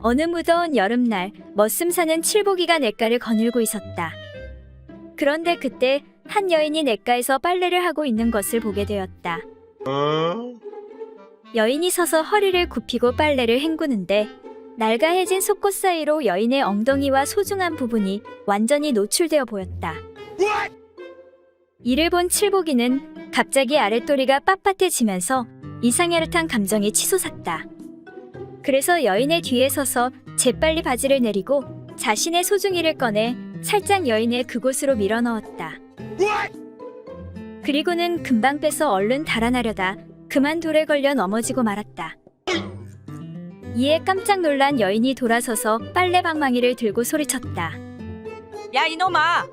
어느 무더운 여름날 머슴 사는 칠보기가 냇가를 거닐고 있었다. 그런데 그때 한 여인이 냇가에서 빨래를 하고 있는 것을 보게 되었다. 여인이 서서 허리를 굽히고 빨래를 헹구는데 낡아해진 속옷 사이로 여인의 엉덩이와 소중한 부분이 완전히 노출되어 보였다. 이를 본 칠보기는 갑자기 아랫도리가 빳빳해지면서 이상야릇한 감정이 치솟았다. 그래서 여인의 뒤에 서서 재빨리 바지를 내리고 자신의 소중이를 꺼내 살짝 여인의 그곳으로 밀어넣었다. 그리고는 금방 빼서 얼른 달아나려다 그만 돌에 걸려 넘어지고 말았다. 이에 깜짝 놀란 여인이 돌아서서 빨래 방망이를 들고 소리쳤다. 야 이놈아,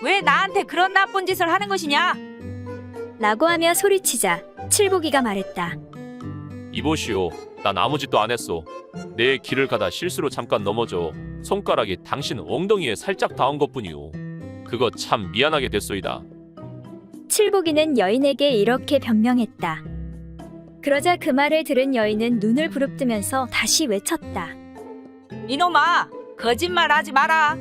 왜 나한테 그런 나쁜 짓을 하는 것이냐? 라고 하며 소리치자 칠보기가 말했다. 이보시오, 난 아무 짓도 안 했소. 내 길을 가다 실수로 잠깐 넘어져 손가락이 당신 엉덩이에 살짝 닿은 것뿐이오. 그거 참 미안하게 됐소이다. 칠보기는 여인에게 이렇게 변명했다. 그러자 그 말을 들은 여인은 눈을 부릅뜨면서 다시 외쳤다. 이놈아, 거짓말하지 마라.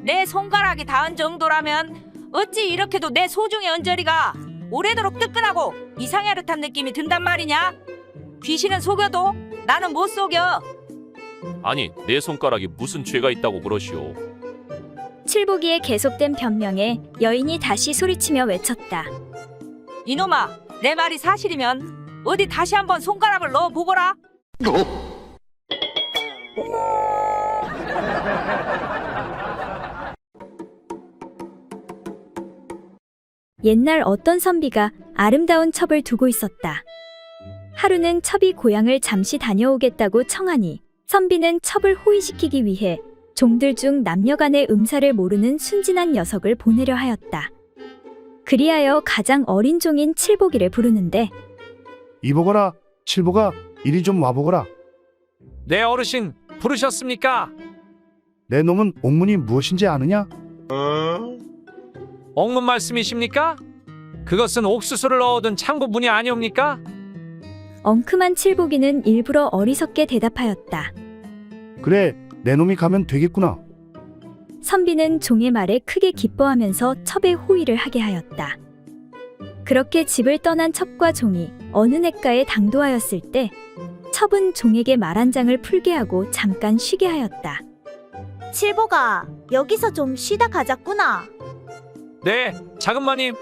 내 손가락이 닿은 정도라면 어찌 이렇게도 내 소중의 언저리가 오래도록 뜨끈하고 이상야릇한 느낌이 든단 말이냐? 귀신은 속여도 나는 못 속여. 아니, 내 손가락이 무슨 죄가 있다고 그러시오. 칠보기의 계속된 변명에 여인이 다시 소리치며 외쳤다. 이놈아, 내 말이 사실이면 어디 다시 한번 손가락을 넣어 보거라. 옛날 어떤 선비가 아름다운 첩을 두고 있었다. 하루는 첩이 고향을 잠시 다녀오겠다고 청하니 선비는 첩을 호위시키기 위해 종들 중 남녀간의 음사를 모르는 순진한 녀석을 보내려 하였다. 그리하여 가장 어린 종인 칠보기를 부르는데 이보거라, 칠보가 이리 좀 와보거라. 네 어르신 부르셨습니까? 내 놈은 옥문이 무엇인지 아느냐? 옥문 말씀이십니까? 그것은 옥수수를 넣어둔 창고 문이 아니옵니까? 엉큼한 칠보기는 일부러 어리석게 대답하였다. 그래, 내 놈이 가면 되겠구나. 선비는 종의 말에 크게 기뻐하면서 첩의 호위를 하게 하였다. 그렇게 집을 떠난 첩과 종이 어느 냇가에 당도하였을 때 첩은 종에게 말 한 장을 풀게 하고 잠깐 쉬게 하였다. 칠보가 여기서 좀 쉬다 가자꾸나. 네, 작은마님.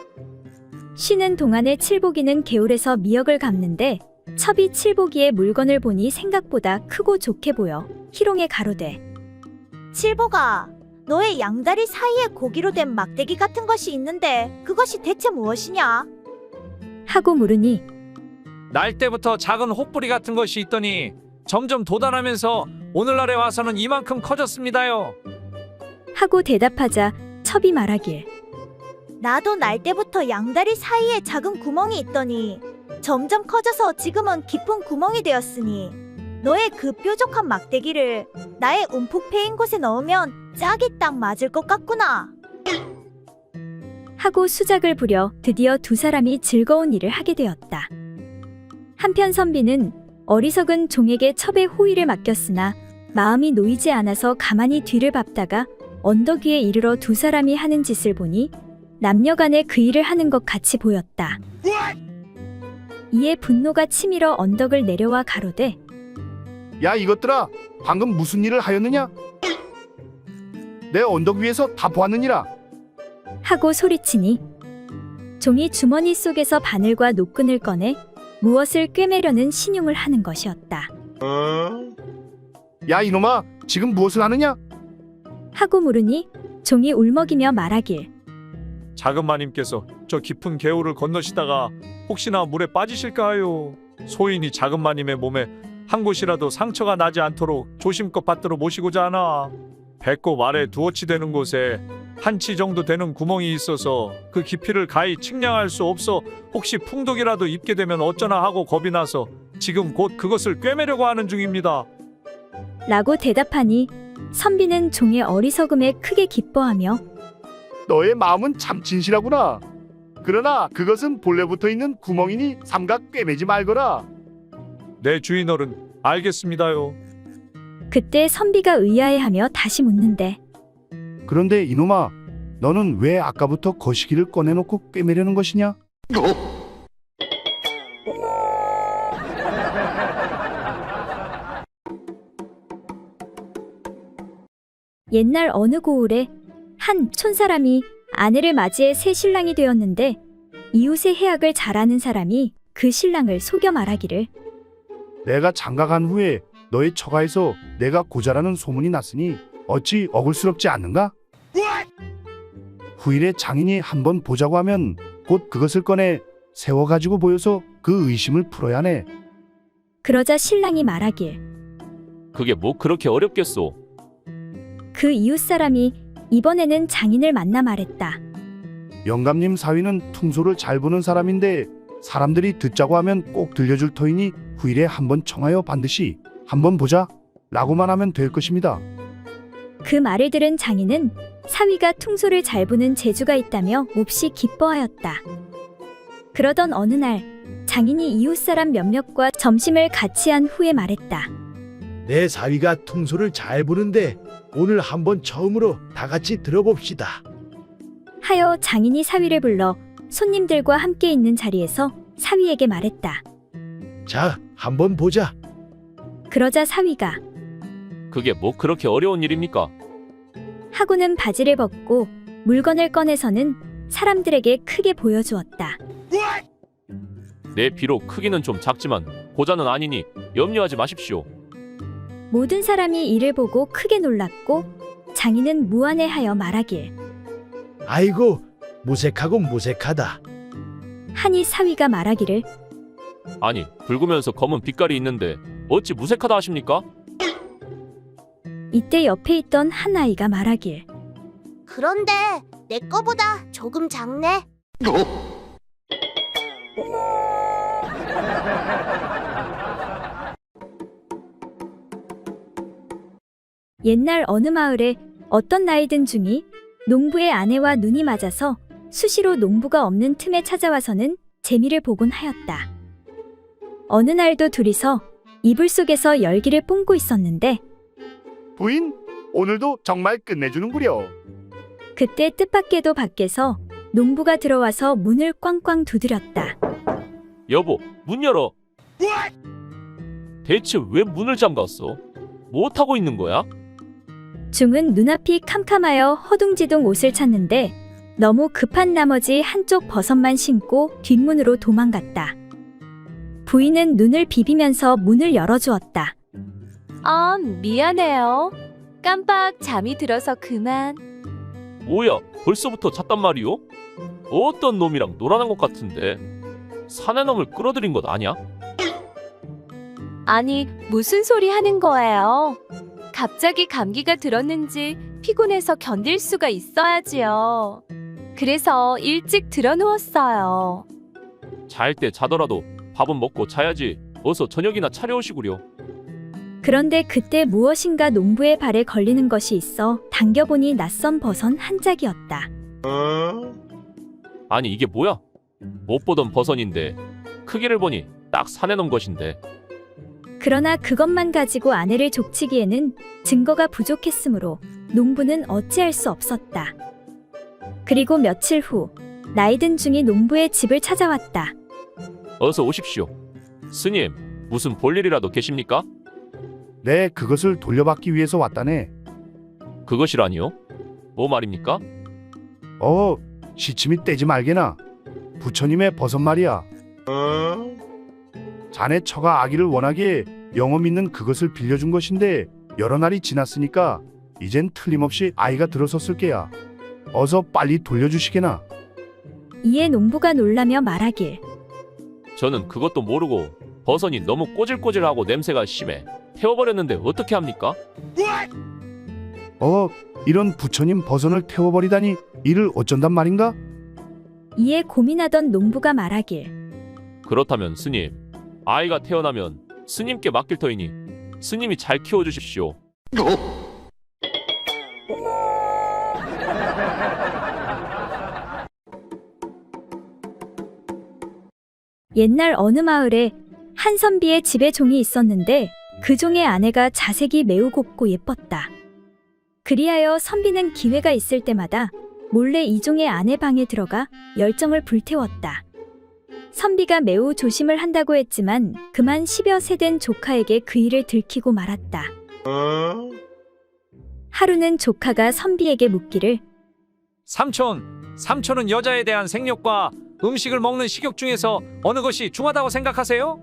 쉬는 동안에 칠보기는 개울에서 미역을 감는데 첩이 칠보기의 물건을 보니 생각보다 크고 좋게 보여 희롱에 가로되 칠보가 너의 양다리 사이에 고기로 된 막대기 같은 것이 있는데 그것이 대체 무엇이냐? 하고 물으니 날 때부터 작은 혹부리 같은 것이 있더니 점점 도달하면서 오늘날에 와서는 이만큼 커졌습니다요. 하고 대답하자 첩이 말하길 나도 날 때부터 양다리 사이에 작은 구멍이 있더니 점점 커져서 지금은 깊은 구멍이 되었으니 너의 그 뾰족한 막대기를 나의 움푹 패인 곳에 넣으면 짝이 딱 맞을 것 같구나. 하고 수작을 부려 드디어 두 사람이 즐거운 일을 하게 되었다. 한편 선비는 어리석은 종에게 첩의 호위를 맡겼으나 마음이 놓이지 않아서 가만히 뒤를 밟다가 언덕 위에 이르러 두 사람이 하는 짓을 보니 남녀간에 그 일을 하는 것 같이 보였다. 이에 분노가 치밀어 언덕을 내려와 가로되 야, 이것들아, 방금 무슨 일을 하였느냐? 내 언덕 위에서 다 보았느니라. 하고 소리치니 종이 주머니 속에서 바늘과 노끈을 꺼내 무엇을 꿰매려는 신용을 하는 것이었다. 야, 이놈아, 지금 무엇을 하느냐? 하고 물으니 종이 울먹이며 말하길 작은마님께서 저 깊은 개울을 건너시다가 혹시나 물에 빠지실까 하여 소인이 작은마님의 몸에 한 곳이라도 상처가 나지 않도록 조심껏 받들어 모시고자 하나. 배꼽 아래 두어치 되는 곳에 한 치 정도 되는 구멍이 있어서 그 깊이를 가히 측량할 수 없어 혹시 풍독이라도 입게 되면 어쩌나 하고 겁이 나서 지금 곧 그것을 꿰매려고 하는 중입니다. 라고 대답하니 선비는 종의 어리석음에 크게 기뻐하며 너의 마음은 참 진실하구나. 그러나 그것은 본래 붙어 있는 구멍이니 삼각 꿰매지 말거라. 네 주인어른 알겠습니다요. 그때 선비가 의아해하며 다시 묻는데 그런데 이놈아, 너는 왜 아까부터 거시기를 꺼내놓고 꿰매려는 것이냐? 옛날 어느 고을에 한 촌사람이 아내를 맞이해 새 신랑이 되었는데 이웃의 해악을 잘 아는 사람이 그 신랑을 속여 말하기를 내가 장가간 후에 너의 처가에서 내가 고자라는 소문이 났으니 어찌 억울스럽지 않는가? 후일에 장인이 한번 보자고 하면 곧 그것을 꺼내 세워가지고 보여서 그 의심을 풀어야 하네. 그러자 신랑이 말하길 그게 뭐 그렇게 어렵겠소? 그 이웃 사람이 이번에는 장인을 만나 말했다. 영감님 사위는 퉁소를 잘 부는 사람인데 사람들이 듣자고 하면 꼭 들려줄 터이니 후일에 한번 청하여 반드시 한번 보자 라고만 하면 될 것입니다. 그 말을 들은 장인은 사위가 퉁소를 잘 부는 재주가 있다며 몹시 기뻐하였다. 그러던 어느 날 장인이 이웃 사람 몇몇과 점심을 같이 한 후에 말했다. 내 사위가 퉁소를 잘 부는데 오늘 한번 처음으로 다 같이 들어봅시다. 하여 장인이 사위를 불러 손님들과 함께 있는 자리에서 사위에게 말했다. 자, 한번 보자. 그러자 사위가 그게 뭐 그렇게 어려운 일입니까? 하고는 바지를 벗고 물건을 꺼내서는 사람들에게 크게 보여주었다. 내 비록 크기는 좀 작지만 고자는 아니니 염려하지 마십시오. 모든 사람이 이를 보고 크게 놀랐고 장인은 무안해하여 말하길 아이고, 무색하고 무색하다. 하니 사위가 말하기를 아니, 붉으면서 검은 빛깔이 있는데 어찌 무색하다 하십니까? 이때 옆에 있던 한 아이가 말하길 그런데 내 거보다 조금 작네. 옛날 어느 마을에 어떤 나이든 중이 농부의 아내와 눈이 맞아서 수시로 농부가 없는 틈에 찾아와서는 재미를 보곤 하였다. 어느 날도 둘이서 이불 속에서 열기를 뿜고 있었는데 부인, 오늘도 정말 끝내주는구려. 그때 뜻밖에도 밖에서 농부가 들어와서 문을 꽝꽝 두드렸다. 여보, 문 열어. 대체 왜 문을 잠갔어? 뭐 하고 있는 거야? 중은 눈앞이 캄캄하여 허둥지둥 옷을 찾는데 너무 급한 나머지 한쪽 버섯만 신고 뒷문으로 도망갔다. 부인은 눈을 비비면서 문을 열어주었다. 미안해요. 깜빡 잠이 들어서 그만. 뭐야, 벌써부터 잤단 말이오? 어떤 놈이랑 놀아난 것 같은데 사내 놈을 끌어들인 것 아니야? 아니, 무슨 소리 하는 거예요? 갑자기 감기가 들었는지 피곤해서 견딜 수가 있어야지요. 그래서 일찍 들어누웠어요. 잘 때 자더라도 밥은 먹고 자야지. 어서 저녁이나 차려오시구려. 그런데 그때 무엇인가 농부의 발에 걸리는 것이 있어 당겨보니 낯선 버섯 한 짝이었다. 아니 이게 뭐야? 못 보던 버선인데 크기를 보니 딱 사내 놈 것인데. 그러나 그것만 가지고 아내를 족치기에는 증거가 부족했으므로 농부는 어찌할 수 없었다. 그리고 며칠 후 나이든 중이 농부의 집을 찾아왔다. 어서 오십시오. 스님, 무슨 볼일이라도 계십니까? 네, 그것을 돌려받기 위해서 왔다네. 그것이라니요? 뭐 말입니까? 시침이 떼지 말게나. 부처님의 버섯 말이야. 자네 처가 아기를 원하기에 영어 믿는 그것을 빌려준 것인데 여러 날이 지났으니까 이젠 틀림없이 아이가 들어섰을 게야. 어서 빨리 돌려주시게나. 이에 농부가 놀라며 말하길 저는 그것도 모르고 버선이 너무 꼬질꼬질하고 냄새가 심해 태워버렸는데 어떻게 합니까? 이런 부처님 버선을 태워버리다니 이를 어쩐단 말인가? 이에 고민하던 농부가 말하길 그렇다면 스님, 아이가 태어나면 스님께 맡길 터이니 스님이 잘 키워주십시오. 옛날 어느 마을에 한선비의 집에 종이 있었는데 그 종의 아내가 자색이 매우 곱고 예뻤다. 그리하여 선비는 기회가 있을 때마다 몰래 이 종의 아내 방에 들어가 열정을 불태웠다. 선비가 매우 조심을 한다고 했지만 그만 10여 세 된 조카에게 그 일을 들키고 말았다. 하루는 조카가 선비에게 묻기를 삼촌은 여자에 대한 생욕과 음식을 먹는 식욕 중에서 어느 것이 중하다고 생각하세요?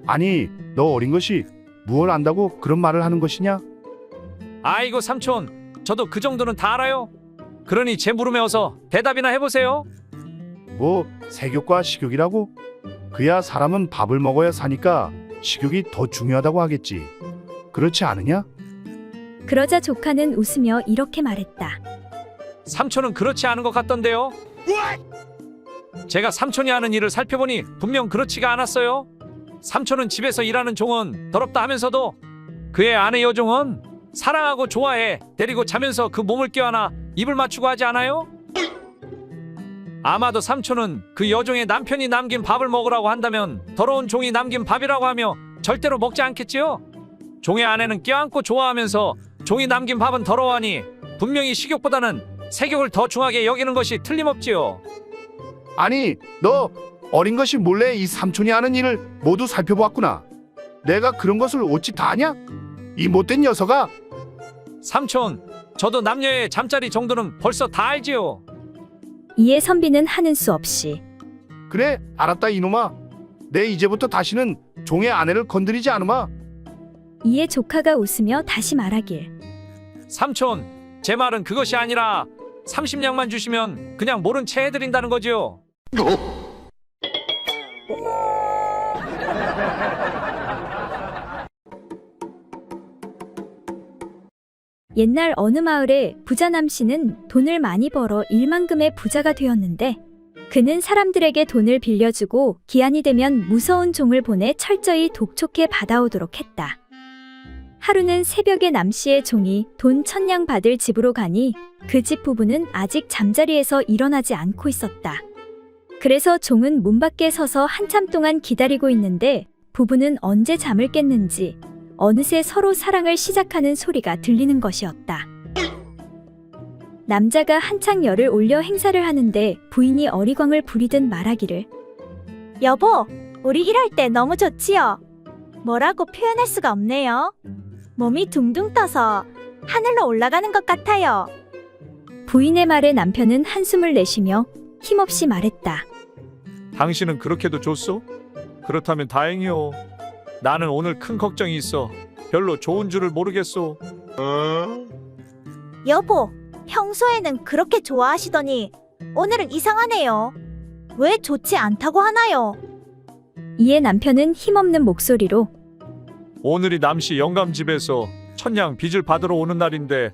아니, 너 어린 것이 무얼 안다고 그런 말을 하는 것이냐? 아이고 삼촌, 저도 그 정도는 다 알아요. 그러니 제 물음에 어서 대답이나 해보세요. 뭐 색욕과 식욕이라고? 그야 사람은 밥을 먹어야 사니까 식욕이 더 중요하다고 하겠지. 그렇지 않으냐? 그러자 조카는 웃으며 이렇게 말했다. 삼촌은 그렇지 않은 것 같던데요. 제가 삼촌이 하는 일을 살펴보니 분명 그렇지가 않았어요. 삼촌은 집에서 일하는 종은 더럽다 하면서도 그의 아내 여종은 사랑하고 좋아해 데리고 자면서 그 몸을 껴안아 입을 맞추고 하지 않아요? 아마도 삼촌은 그 여종의 남편이 남긴 밥을 먹으라고 한다면 더러운 종이 남긴 밥이라고 하며 절대로 먹지 않겠지요? 종의 아내는 껴안고 좋아하면서 종이 남긴 밥은 더러워하니 분명히 식욕보다는 색욕을 더 중하게 여기는 것이 틀림없지요. 아니, 너 어린 것이 몰래 이 삼촌이 하는 일을 모두 살펴보았구나. 내가 그런 것을 어찌 다 아냐? 이 못된 녀석아. 삼촌, 저도 남녀의 잠자리 정도는 벌써 다 알지요. 이에 선비는 하는 수 없이 그래, 알았다 이놈아. 내 이제부터 다시는 종의 아내를 건드리지 않으마. 이에 조카가 웃으며 다시 말하길. 삼촌, 제 말은 그것이 아니라 30냥만 주시면 그냥 모른 채 해드린다는 거지요. 옛날 어느 마을에 부자 남씨는 돈을 많이 벌어 일만금의 부자가 되었는데 그는 사람들에게 돈을 빌려주고 기한이 되면 무서운 종을 보내 철저히 독촉해 받아오도록 했다. 하루는 새벽에 남씨의 종이 돈 1000냥 받을 집으로 가니 그 집 부부는 아직 잠자리에서 일어나지 않고 있었다. 그래서 종은 문 밖에 서서 한참 동안 기다리고 있는데 부부는 언제 잠을 깼는지 어느새 서로 사랑을 시작하는 소리가 들리는 것이었다. 남자가 한창 열을 올려 행사를 하는데 부인이 어리광을 부리듯 말하기를. 여보, 우리 일할 때 너무 좋지요. 뭐라고 표현할 수가 없네요. 몸이 둥둥 떠서 하늘로 올라가는 것 같아요. 부인의 말에 남편은 한숨을 내쉬며 힘없이 말했다. 당신은 그렇게도 좋소? 그렇다면 다행이요. 나는 오늘 큰 걱정이 있어. 별로 좋은 줄을 모르겠소. 여보, 평소에는 그렇게 좋아하시더니 오늘은 이상하네요. 왜 좋지 않다고 하나요? 이에 남편은 힘없는 목소리로 오늘이 남씨 영감집에서 천냥 빚을 받으러 오는 날인데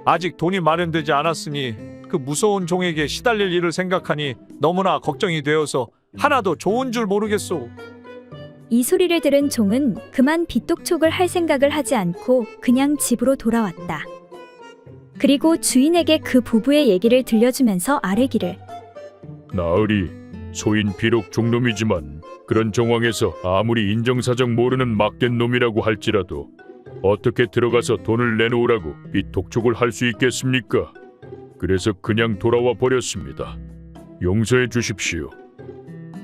아직 돈이 마련되지 않았으니 그 무서운 종에게 시달릴 일을 생각하니 너무나 걱정이 되어서 하나도 좋은 줄 모르겠소. 이 소리를 들은 종은 그만 빚독촉을 할 생각을 하지 않고 그냥 집으로 돌아왔다. 그리고 주인에게 그 부부의 얘기를 들려주면서 아뢰기를. 나으리, 소인 비록 종놈이지만 그런 정황에서 아무리 인정사정 모르는 막된 놈이라고 할지라도 어떻게 들어가서 돈을 내놓으라고 빚 독촉을 할 수 있겠습니까? 그래서 그냥 돌아와 버렸습니다. 용서해 주십시오.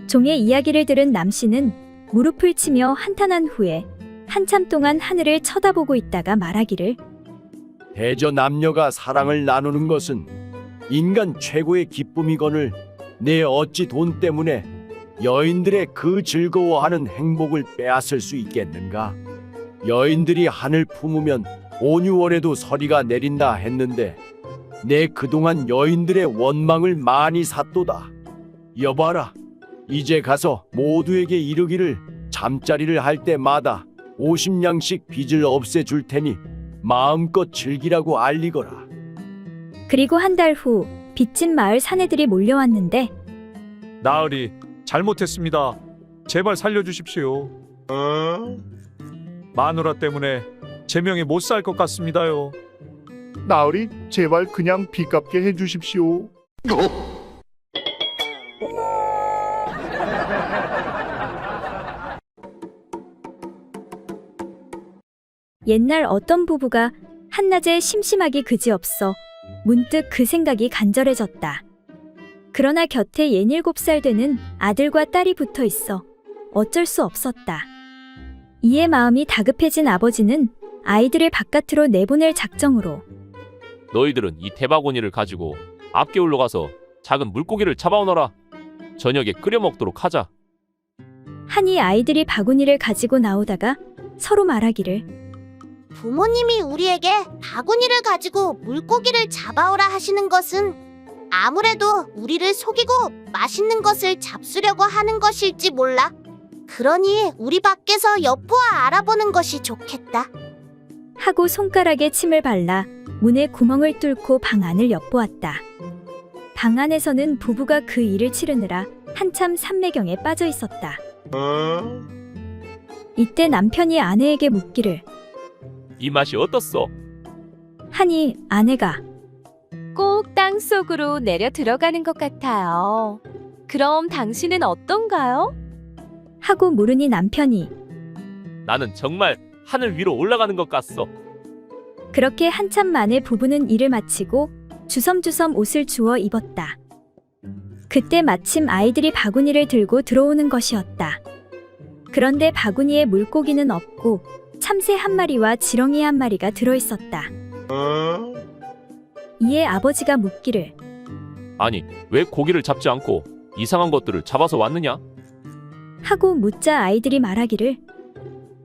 종의 이야기를 들은 남씨는 무릎을 치며 한탄한 후에 한참 동안 하늘을 쳐다보고 있다가 말하기를. 대저 남녀가 사랑을 나누는 것은 인간 최고의 기쁨이거늘 내 어찌 돈 때문에 여인들의 그 즐거워하는 행복을 빼앗을 수 있겠는가? 여인들이 하늘 품으면 온유월에도 서리가 내린다 했는데 내 그동안 여인들의 원망을 많이 샀도다. 여봐라, 이제 가서 모두에게 이르기를 잠자리를 할 때마다 50냥씩 빚을 없애줄 테니 마음껏 즐기라고 알리거라. 그리고 한 달 후 빚진 마을 사내들이 몰려왔는데 나으리, 잘못했습니다. 제발 살려주십시오. 마누라 때문에 제 명에 못 살 것 같습니다요. 나으리, 제발 그냥 빚 갚게 해주십시오. 옛날 어떤 부부가 한낮에 심심하기 그지없어 문득 그 생각이 간절해졌다. 그러나 곁에 67살 되는 아들과 딸이 붙어 있어 어쩔 수 없었다. 이에 마음이 다급해진 아버지는 아이들을 바깥으로 내보낼 작정으로 너희들은 이 대바구니를 가지고 앞개울로 가서 작은 물고기를 잡아오너라. 저녁에 끓여 먹도록 하자. 하니 아이들이 바구니를 가지고 나오다가 서로 말하기를 부모님이 우리에게 바구니를 가지고 물고기를 잡아오라 하시는 것은 아무래도 우리를 속이고 맛있는 것을 잡수려고 하는 것일지 몰라. 그러니 우리 밖에서 엿보아 알아보는 것이 좋겠다. 하고 손가락에 침을 발라 문에 구멍을 뚫고 방 안을 엿보았다. 방 안에서는 부부가 그 일을 치르느라 한참 삼매경에 빠져 있었다. 이때 남편이 아내에게 묻기를 이 맛이 어떻소? 하니 아내가 꼭 땅속으로 내려 들어가는 것 같아요. 그럼 당신은 어떤가요? 하고 물으니 남편이 나는 정말 하늘 위로 올라가는 것 같소. 그렇게 한참 만에 부부는 일을 마치고 주섬주섬 옷을 주워 입었다. 그때 마침 아이들이 바구니를 들고 들어오는 것이었다. 그런데 바구니에 물고기는 없고 참새 한 마리와 지렁이 한 마리가 들어있었다. 이에 아버지가 묻기를 아니, 왜 고기를 잡지 않고 이상한 것들을 잡아서 왔느냐? 하고 묻자 아이들이 말하기를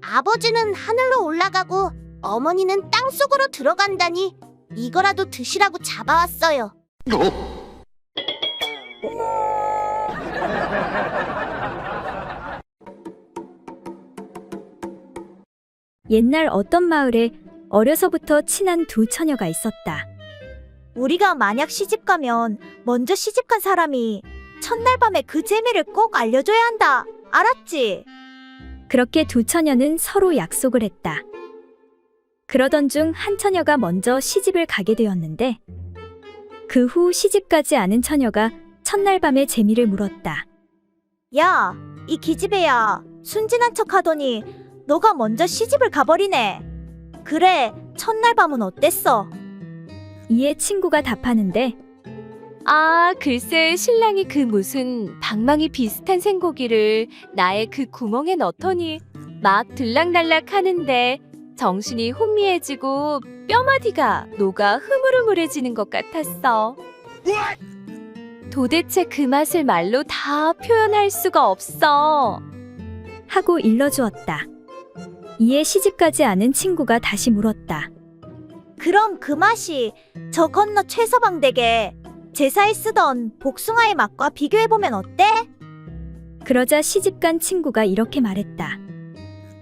아버지는 하늘로 올라가고 어머니는 땅속으로 들어간다니 이거라도 드시라고 잡아왔어요. 옛날 어떤 마을에 어려서부터 친한 두 처녀가 있었다. 우리가 만약 시집가면 먼저 시집간 사람이 첫날 밤에 그 재미를 꼭 알려줘야 한다. 알았지? 그렇게 두 처녀는 서로 약속을 했다. 그러던 중 한 처녀가 먼저 시집을 가게 되었는데 그 후 시집가지 않은 처녀가 첫날 밤에 재미를 물었다. 야, 이 기집애야. 순진한 척 하더니 너가 먼저 시집을 가버리네. 그래, 첫날 밤은 어땠어? 이에 친구가 답하는데 아, 글쎄 신랑이 그 무슨 방망이 비슷한 생고기를 나의 그 구멍에 넣더니 막 들락날락 하는데 정신이 혼미해지고 뼈마디가 녹아 흐물흐물해지는 것 같았어. 도대체 그 맛을 말로 다 표현할 수가 없어. 하고 일러주었다. 이에 시집가지 않은 친구가 다시 물었다. 그럼 그 맛이 저 건너 최서방 댁에 제사에 쓰던 복숭아의 맛과 비교해보면 어때? 그러자 시집간 친구가 이렇게 말했다.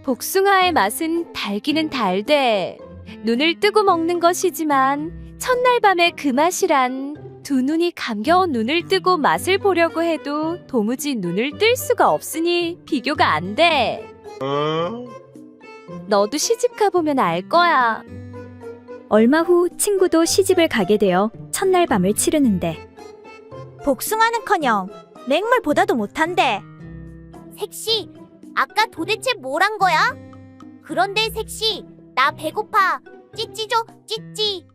복숭아의 맛은 달기는 달되 눈을 뜨고 먹는 것이지만 첫날 밤에 그 맛이란 두 눈이 감겨온 눈을 뜨고 맛을 보려고 해도 도무지 눈을 뜰 수가 없으니 비교가 안 돼. 너도 시집 가보면 알 거야. 얼마 후 친구도 시집을 가게 되어 첫날 밤을 치르는데 복숭아는커녕 맹물보다도 못한데. 색시, 아까 도대체 뭘 한 거야? 그런데 색시, 나 배고파. 찌찌 줘, 찌찌.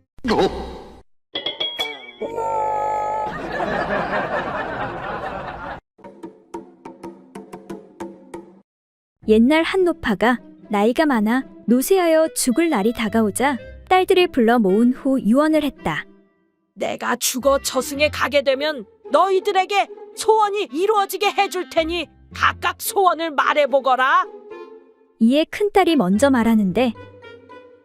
옛날 한 노파가 나이가 많아 노쇠하여 죽을 날이 다가오자 딸들을 불러 모은 후 유언을 했다. 내가 죽어 저승에 가게 되면 너희들에게 소원이 이루어지게 해줄 테니 각각 소원을 말해보거라. 이에 큰딸이 먼저 말하는데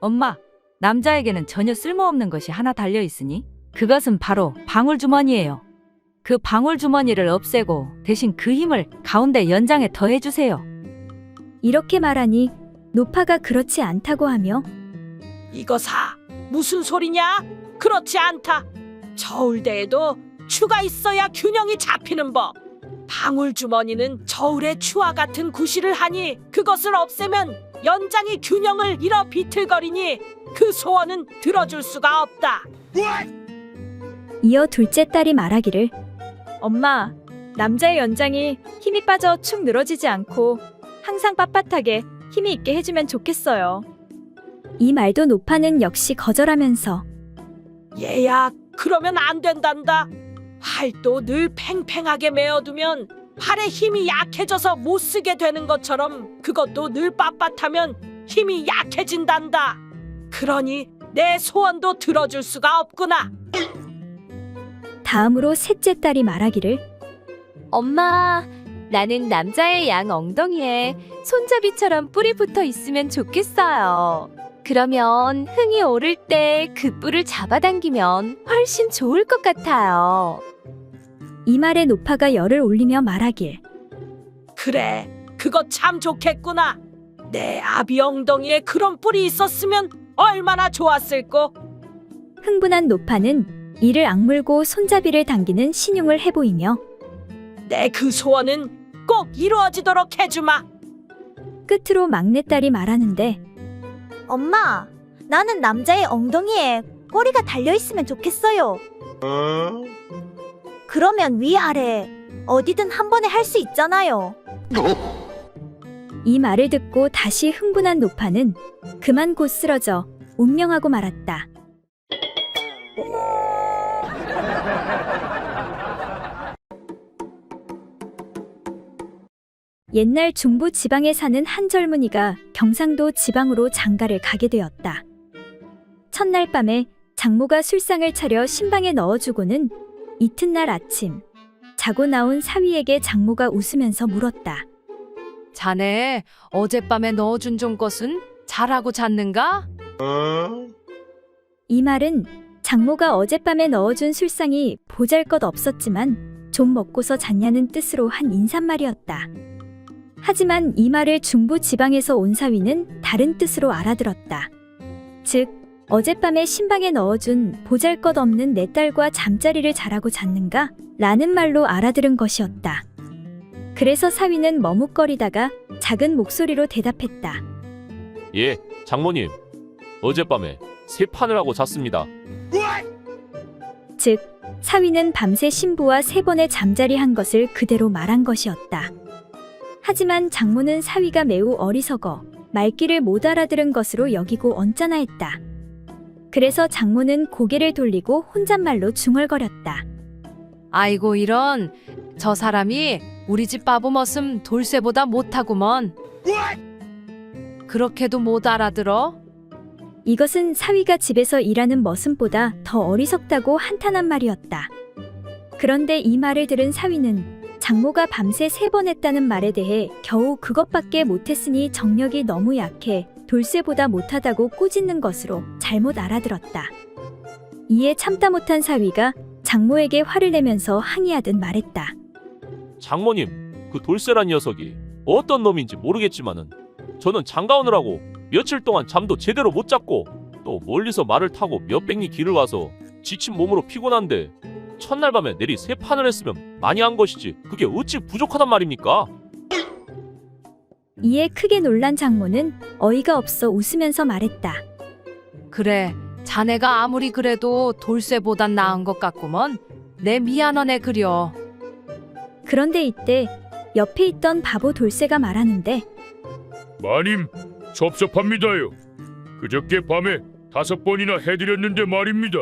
엄마, 남자에게는 전혀 쓸모없는 것이 하나 달려 있으니 그것은 바로 방울주머니예요. 그 방울주머니를 없애고 대신 그 힘을 가운데 연장에 더해주세요. 이렇게 말하니 노파가 그렇지 않다고 하며 이거사, 무슨 소리냐? 그렇지 않다. 저울대에도 추가 있어야 균형이 잡히는 법. 방울주머니는 저울의 추와 같은 구실을 하니 그것을 없애면 연장이 균형을 잃어 비틀거리니 그 소원은 들어줄 수가 없다. 이어 둘째 딸이 말하기를 엄마, 남자의 연장이 힘이 빠져 축 늘어지지 않고 항상 빳빳하게 힘이 있게 해주면 좋겠어요. 이 말도 노파는 역시 거절하면서 얘야, 그러면 안 된단다. 활도 늘 팽팽하게 메어두면 팔의 힘이 약해져서 못 쓰게 되는 것처럼 그것도 늘 빳빳하면 힘이 약해진단다. 그러니 내 소원도 들어줄 수가 없구나. 다음으로 셋째 딸이 말하기를 엄마, 나는 남자의 양 엉덩이에 손잡이처럼 뿔이 붙어 있으면 좋겠어요. 그러면 흥이 오를 때 그 뿔을 잡아당기면 훨씬 좋을 것 같아요. 이 말에 노파가 열을 올리며 말하길 그래, 그거 참 좋겠구나. 내 아비 엉덩이에 그런 뿔이 있었으면 얼마나 좋았을꼬. 흥분한 노파는 이를 악물고 손잡이를 당기는 신용을 해보이며 내 그 소원은 꼭 이루어지도록 해주마. 끝으로 막내딸이 말하는데 엄마, 나는 남자의 엉덩이에 꼬리가 달려있으면 좋겠어요. 그러면 위아래 어디든 한 번에 할 수 있잖아요. 이 말을 듣고 다시 흥분한 노파는 그만 곧 쓰러져 운명하고 말았다. 옛날 중부 지방에 사는 한 젊은이가 경상도 지방으로 장가를 가게 되었다. 첫날 밤에 장모가 술상을 차려 신방에 넣어주고는 이튿날 아침 자고 나온 사위에게 장모가 웃으면서 물었다. 자네 어젯밤에 넣어준 좀 것은 잘하고 잤는가? 이 말은 장모가 어젯밤에 넣어준 술상이 보잘것없었지만 좀 먹고서 잤냐는 뜻으로 한 인사말이었다. 하지만 이 말을 중부 지방에서 온 사위는 다른 뜻으로 알아들었다. 즉, 어젯밤에 신방에 넣어준 보잘것없는 내 딸과 잠자리를 잘하고 잤는가? 라는 말로 알아들은 것이었다. 그래서 사위는 머뭇거리다가 작은 목소리로 대답했다. 예, 장모님. 어젯밤에 세 판을 하고 잤습니다. 즉, 사위는 밤새 신부와 3번의 잠자리한 것을 그대로 말한 것이었다. 하지만 장모는 사위가 매우 어리석어 말귀를 못 알아들은 것으로 여기고 언짢아했다. 그래서 장모는 고개를 돌리고 혼잣말로 중얼거렸다. 아이고 이런, 저 사람이 우리 집 바보머슴 돌쇠보다 못하구먼. 그렇게도 못 알아들어? 이것은 사위가 집에서 일하는 머슴보다 더 어리석다고 한탄한 말이었다. 그런데 이 말을 들은 사위는 장모가 밤새 3번 했다는 말에 대해 겨우 그것밖에 못했으니 정력이 너무 약해 돌쇠보다 못하다고 꾸짖는 것으로 잘못 알아들었다. 이에 참다 못한 사위가 장모에게 화를 내면서 항의하듯 말했다. 장모님, 그 돌쇠란 녀석이 어떤 놈인지 모르겠지만은 저는 장가 오느라고 며칠 동안 잠도 제대로 못 잤고 또 멀리서 말을 타고 몇백 리 길을 와서 지친 몸으로 피곤한데 첫날 밤에 내리 3판을 했으면 많이 한 것이지 그게 어찌 부족하단 말입니까? 이에 크게 놀란 장모는 어이가 없어 웃으면서 말했다. 그래, 자네가 아무리 그래도 돌쇠보단 나은 것 같구먼. 내 미안하네 그려. 그런데 이때 옆에 있던 바보 돌쇠가 말하는데 마님, 섭섭합니다요. 그저께 밤에 5번이나 해드렸는데 말입니다.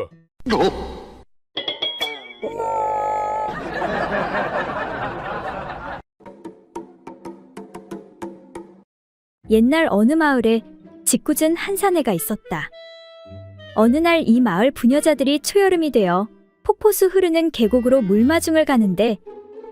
옛날 어느 마을에 짓궂은 한 사내가 있었다. 어느 날 이 마을 부녀자들이 초여름이 되어 폭포수 흐르는 계곡으로 물마중을 가는데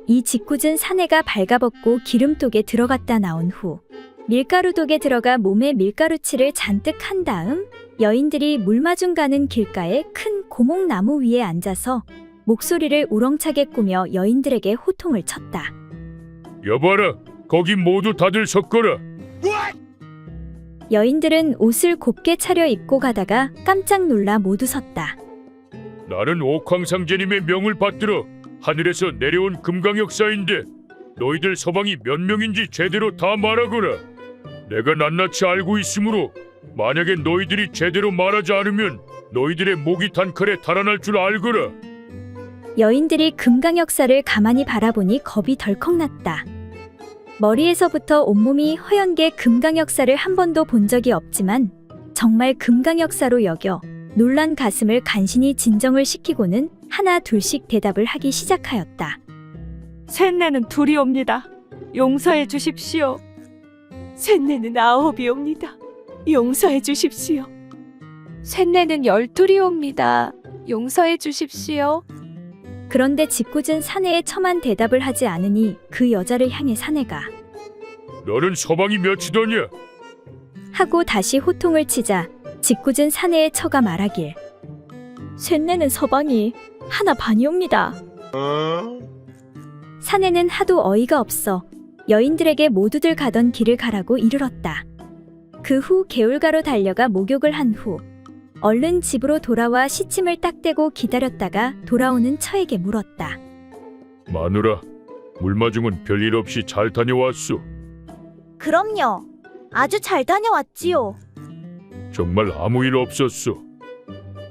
이 짓궂은 사내가 발가벗고 기름독에 들어갔다 나온 후 밀가루독에 들어가 몸에 밀가루칠을 잔뜩 한 다음 여인들이 물마중 가는 길가에 큰 고목나무 위에 앉아서 목소리를 우렁차게 꾸며 여인들에게 호통을 쳤다. 여봐라, 거기 모두 다들 섞어라. 여인들은 옷을 곱게 차려입고 가다가 깜짝 놀라 모두 섰다. 나는 옥황상제님의 명을 받들어 하늘에서 내려온 금강역사인데 너희들 서방이 몇 명인지 제대로 다 말하거라. 내가 낱낱이 알고 있으므로 만약에 너희들이 제대로 말하지 않으면 너희들의 목이 단칼에 달아날 줄 알거라. 여인들이 금강역사를 가만히 바라보니 겁이 덜컥 났다. 머리에서부터 온몸이 허연 게 금강역사를 한 번도 본 적이 없지만 정말 금강역사로 여겨 놀란 가슴을 간신히 진정을 시키고는 하나 둘씩 대답을 하기 시작하였다. 셋내는 둘이옵니다. 용서해 주십시오. 셋내는 아홉이옵니다. 용서해 주십시오. 셋내는 12이옵니다. 용서해 주십시오. 그런데 짓궂은 사내의 첨한 대답을 하지 않으니 그 여자를 향해 사내가 너는 서방이 몇이더냐? 하고 다시 호통을 치자 짓궂은 사내의 처가 말하길 셋내는 서방이 하나 반이옵니다. 사내는 하도 어이가 없어 여인들에게 모두들 가던 길을 가라고 이르렀다. 그 후 개울가로 달려가 목욕을 한 후 얼른 집으로 돌아와 시침을 딱 떼고 기다렸다가 돌아오는 처에게 물었다. 마누라, 물마중은 별일 없이 잘 다녀왔소. 그럼요. 아주 잘 다녀왔지요. 정말 아무 일 없었소.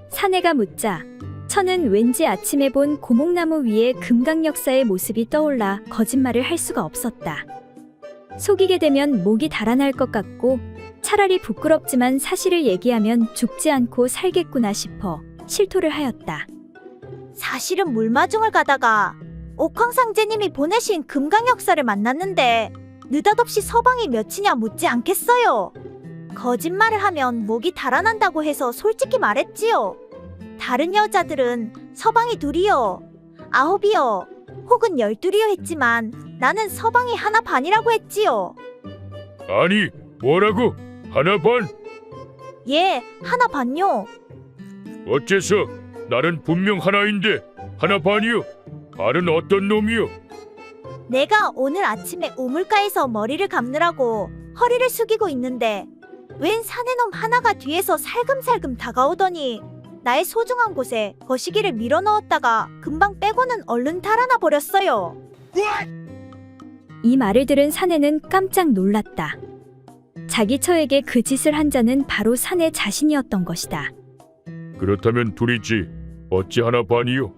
사내가 묻자 처는 왠지 아침에 본 고목나무 위에 금강역사의 모습이 떠올라 거짓말을 할 수가 없었다. 속이게 되면 목이 달아날 것 같고 차라리 부끄럽지만 사실을 얘기하면 죽지 않고 살겠구나 싶어 실토를 하였다. 사실은 물마중을 가다가 옥황상제님이 보내신 금강역사를 만났는데 느닷없이 서방이 몇이냐 묻지 않겠어요. 거짓말을 하면 목이 달아난다고 해서 솔직히 말했지요. 다른 여자들은 서방이 둘이요, 9이요, 혹은 12이요 했지만 나는 서방이 하나 반이라고 했지요. 아니, 뭐라고? 하나 반? 예, 하나 반요. 어째서? 나는 분명 하나인데 하나 반이요? 반은 어떤 놈이요? 내가 오늘 아침에 우물가에서 머리를 감느라고 허리를 숙이고 있는데 웬 사내놈 하나가 뒤에서 살금살금 다가오더니 나의 소중한 곳에 거시기를 밀어넣었다가 금방 빼고는 얼른 달아나 버렸어요. 이 말을 들은 사내는 깜짝 놀랐다. 자기 처에게 그 짓을 한 자는 바로 사내 자신이었던 것이다. 그렇다면 둘이지. 어찌 하나 반이요?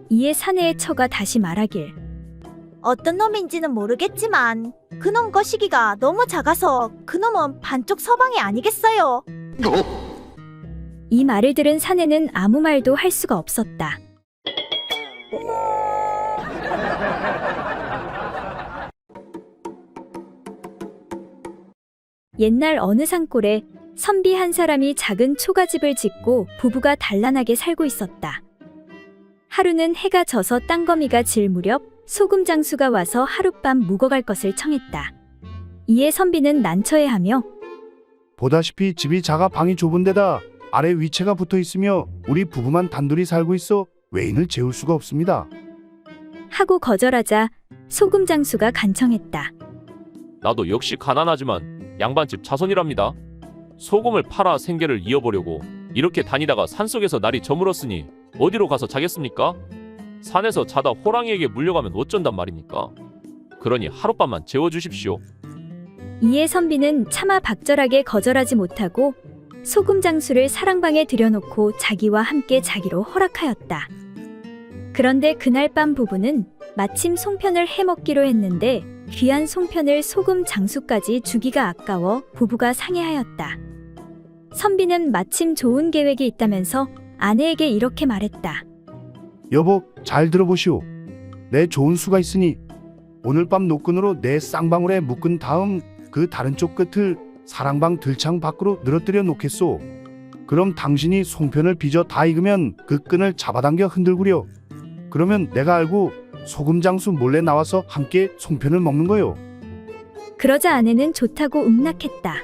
이에 사내의 처가 다시 말하길 어떤 놈인지는 모르겠지만 그놈 거시기가 너무 작아서 그놈은 반쪽 서방이 아니겠어요. 이 말을 들은 사내는 아무 말도 할 수가 없었다. 옛날 어느 산골에 선비 한 사람이 작은 초가집을 짓고 부부가 단란하게 살고 있었다. 하루는 해가 져서 땅거미가 질 무렵 소금 장수가 와서 하룻밤 묵어갈 것을 청했다. 이에 선비는 난처해하며 보다시피 집이 작아 방이 좁은데다 아래 위채가 붙어 있으며 우리 부부만 단둘이 살고 있어 외인을 재울 수가 없습니다. 하고 거절하자 소금 장수가 간청했다. 나도 역시 가난하지만 양반집 자손이랍니다. 소금을 팔아 생계를 이어보려고 이렇게 다니다가 산속에서 날이 저물었으니 어디로 가서 자겠습니까? 산에서 자다 호랑이에게 물려가면 어쩐단 말입니까? 그러니 하룻밤만 재워주십시오. 이에 선비는 차마 박절하게 거절하지 못하고 소금 장수를 사랑방에 들여놓고 자기와 함께 자기로 허락하였다. 그런데 그날 밤 부부는 마침 송편을 해먹기로 했는데 귀한 송편을 소금 장수까지 주기가 아까워 부부가 상의하였다. 선비는 마침 좋은 계획이 있다면서 아내에게 이렇게 말했다. 여보, 잘 들어보시오. 내 좋은 수가 있으니 오늘 밤 노끈으로 내 쌍방울에 묶은 다음 그 다른 쪽 끝을 사랑방 들창 밖으로 늘어뜨려 놓겠소. 그럼 당신이 송편을 빚어 다 익으면 그 끈을 잡아당겨 흔들구려. 그러면 내가 알고 소금장수 몰래 나와서 함께 송편을 먹는 거요. 그러자 아내는 좋다고 응낙했다.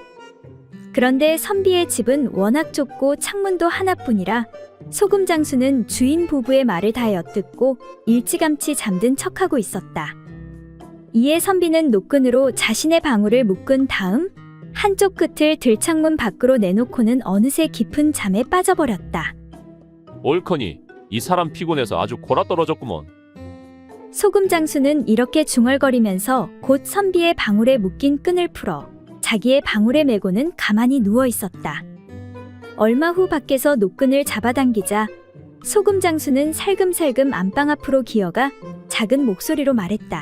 그런데 선비의 집은 워낙 좁고 창문도 하나뿐이라 소금장수는 주인 부부의 말을 다 엿듣고 일찌감치 잠든 척하고 있었다. 이에 선비는 노끈으로 자신의 방울을 묶은 다음 한쪽 끝을 들창문 밖으로 내놓고는 어느새 깊은 잠에 빠져버렸다. 옳거니 이 사람 피곤해서 아주 골아떨어졌구먼. 소금장수는 이렇게 중얼거리면서 곧 선비의 방울에 묶인 끈을 풀어 자기의 방울에 메고는 가만히 누워 있었다. 얼마 후 밖에서 노끈을 잡아당기자 소금장수는 살금살금 안방 앞으로 기어가 작은 목소리로 말했다.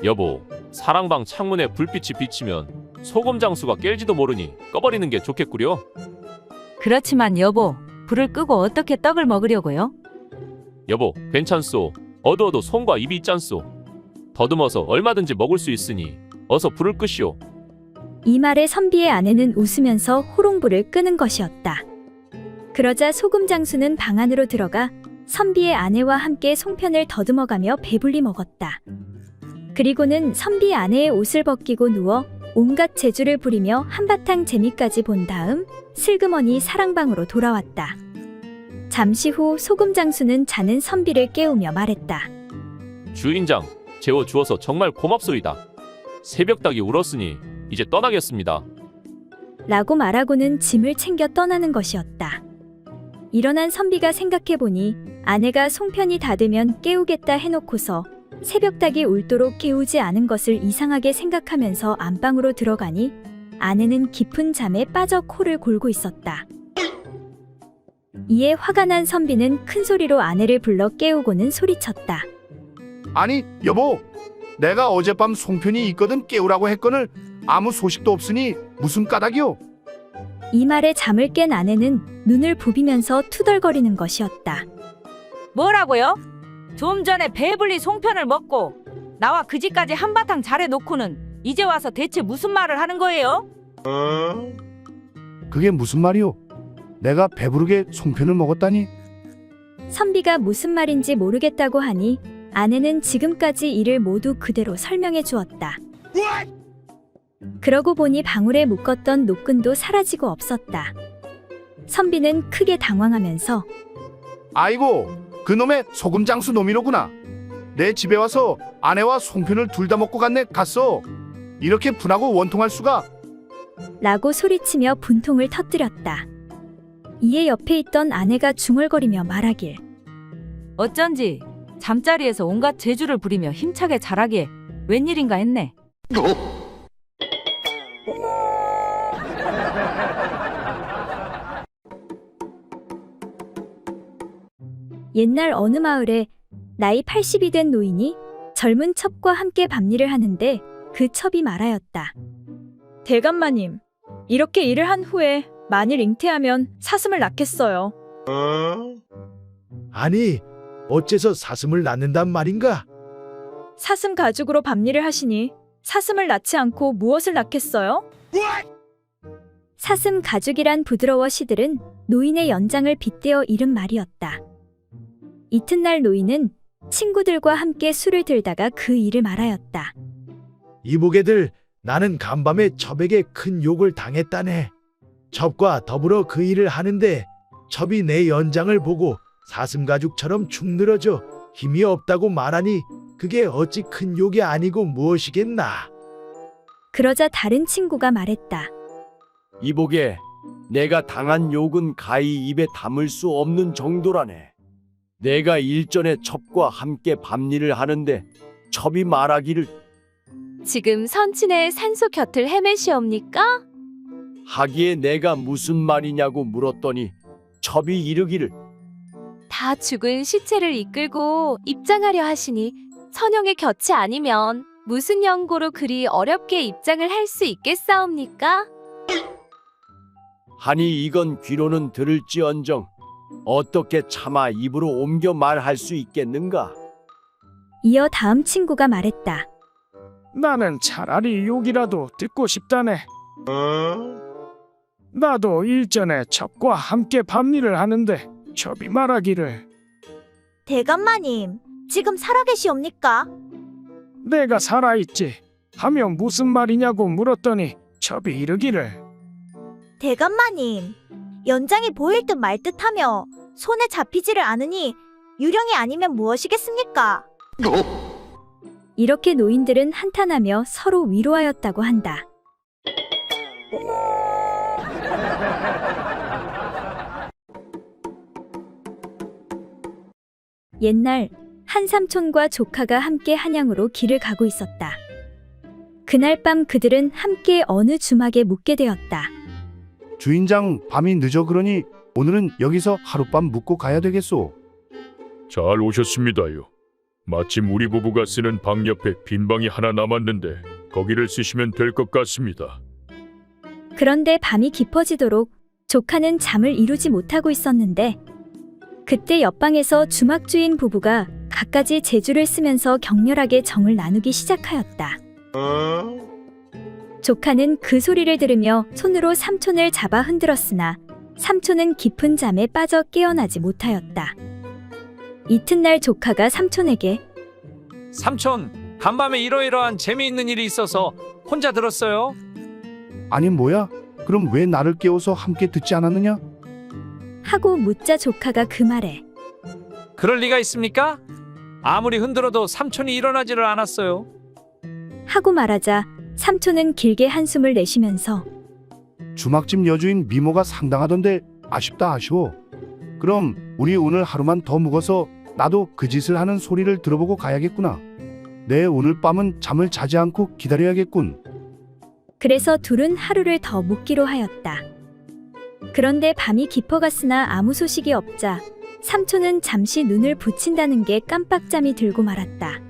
여보, 사랑방 창문에 불빛이 비치면 소금 장수가 깰지도 모르니 꺼버리는 게 좋겠구려. 그렇지만 여보, 불을 끄고 어떻게 떡을 먹으려고요? 여보, 괜찮소. 어두워도 손과 입이 있잖소. 더듬어서 얼마든지 먹을 수 있으니 어서 불을 끄시오. 이 말에 선비의 아내는 웃으면서 호롱불을 끄는 것이었다. 그러자 소금 장수는 방 안으로 들어가 선비의 아내와 함께 송편을 더듬어가며 배불리 먹었다. 그리고는 선비 아내의 옷을 벗기고 누워 온갖 재주를 부리며 한바탕 재미까지 본 다음 슬그머니 사랑방으로 돌아왔다. 잠시 후 소금 장수는 자는 선비를 깨우며 말했다. 주인장, 재워주어서 정말 고맙소이다. 새벽닭이 울었으니 이제 떠나겠습니다. 라고 말하고는 짐을 챙겨 떠나는 것이었다. 일어난 선비가 생각해보니 아내가 송편이 다 되면 깨우겠다 해놓고서 새벽닭이 울도록 깨우지 않은 것을 이상하게 생각하면서 안방으로 들어가니 아내는 깊은 잠에 빠져 코를 골고 있었다. 이에 화가 난 선비는 큰 소리로 아내를 불러 깨우고는 소리쳤다. 아니 여보, 내가 어젯밤 송편이 있거든 깨우라고 했거늘 아무 소식도 없으니 무슨 까닭이오? 이 말에 잠을 깬 아내는 눈을 부비면서 투덜거리는 것이었다. 뭐라고요? 좀 전에 배불리 송편을 먹고 나와 그 집까지 한바탕 잘해놓고는 이제 와서 대체 무슨 말을 하는 거예요? 그게 무슨 말이오? 내가 배부르게 송편을 먹었다니? 선비가 무슨 말인지 모르겠다고 하니 아내는 지금까지 일을 모두 그대로 설명해 주었다. 그러고 보니 방울에 묶었던 노끈도 사라지고 없었다. 선비는 크게 당황하면서 아이고, 그놈의 소금 장수 놈이로구나. 내 집에 와서 아내와 송편을 둘 다 먹고 갔어. 이렇게 분하고 원통할 수가. 라고 소리치며 분통을 터뜨렸다. 이에 옆에 있던 아내가 중얼거리며 말하길. 어쩐지 잠자리에서 온갖 재주를 부리며 힘차게 자라기에 웬일인가 했네. 옛날 어느 마을에 나이 80이 된 노인이 젊은 첩과 함께 밤일을 하는데 그 첩이 말하였다. 대감마님, 이렇게 일을 한 후에 만일 잉태하면 사슴을 낳겠어요. 아니, 어째서 사슴을 낳는단 말인가? 사슴 가죽으로 밤일을 하시니 사슴을 낳지 않고 무엇을 낳겠어요? 사슴 가죽이란 부드러워 시들은 노인의 연장을 빗대어 이른 말이었다. 이튿날 노인은 친구들과 함께 술을 들다가 그 일을 말하였다. 이보게들, 나는 간밤에 첩에게 큰 욕을 당했다네. 첩과 더불어 그 일을 하는데 첩이 내 연장을 보고 사슴가죽처럼 축 늘어져 힘이 없다고 말하니 그게 어찌 큰 욕이 아니고 무엇이겠나. 그러자 다른 친구가 말했다. 이보게, 내가 당한 욕은 가히 입에 담을 수 없는 정도라네. 내가 일전에 첩과 함께 밤일을 하는데 첩이 말하기를 지금 선친의 산소 곁을 헤매시옵니까? 하기에 내가 무슨 말이냐고 물었더니 첩이 이르기를 다 죽은 시체를 이끌고 입장하려 하시니 선영의 곁이 아니면 무슨 연고로 그리 어렵게 입장을 할 수 있겠사옵니까? 하니 이건 귀로는 들을지언정 어떻게 차마 입으로 옮겨 말할 수 있겠는가? 이어 다음 친구가 말했다. 나는 차라리 욕이라도 듣고 싶다네. 나도 일전에 첩과 함께 밤일을 하는데 첩이 말하기를 대감마님, 지금 살아계시옵니까? 내가 살아있지 하며 무슨 말이냐고 물었더니 첩이 이르기를 대감마님, 연장이 보일 듯 말 듯하며 손에 잡히지를 않으니 유령이 아니면 무엇이겠습니까? 이렇게 노인들은 한탄하며 서로 위로하였다고 한다. 옛날 한 삼촌과 조카가 함께 한양으로 길을 가고 있었다. 그날 밤 그들은 함께 어느 주막에 묵게 되었다. 주인장, 밤이 늦어 그러니 오늘은 여기서 하룻밤 묵고 가야 되겠소. 잘 오셨습니다요. 마침 우리 부부가 쓰는 방 옆에 빈 방이 하나 남았는데 거기를 쓰시면 될 것 같습니다. 그런데 밤이 깊어지도록 조카는 잠을 이루지 못하고 있었는데 그때 옆방에서 주막주인 부부가 갖가지 재주를 쓰면서 격렬하게 정을 나누기 시작하였다. 조카는 그 소리를 들으며 손으로 삼촌을 잡아 흔들었으나 삼촌은 깊은 잠에 빠져 깨어나지 못하였다. 이튿날 조카가 삼촌에게 삼촌, 간밤에 이러이러한 재미있는 일이 있어서 혼자 들었어요. 아니 뭐야? 그럼 왜 나를 깨워서 함께 듣지 않았느냐? 하고 묻자 조카가 그 말에 그럴 리가 있습니까? 아무리 흔들어도 삼촌이 일어나지를 않았어요. 하고 말하자 삼촌은 길게 한숨을 내쉬면서 주막집 여주인 미모가 상당하던데 아쉽다 아쉬워. 그럼 우리 오늘 하루만 더 묵어서 나도 그 짓을 하는 소리를 들어보고 가야겠구나. 내 오늘 밤은 잠을 자지 않고 기다려야겠군. 그래서 둘은 하루를 더 묵기로 하였다. 그런데 밤이 깊어갔으나 아무 소식이 없자 삼촌은 잠시 눈을 붙인다는 게 깜빡잠이 들고 말았다.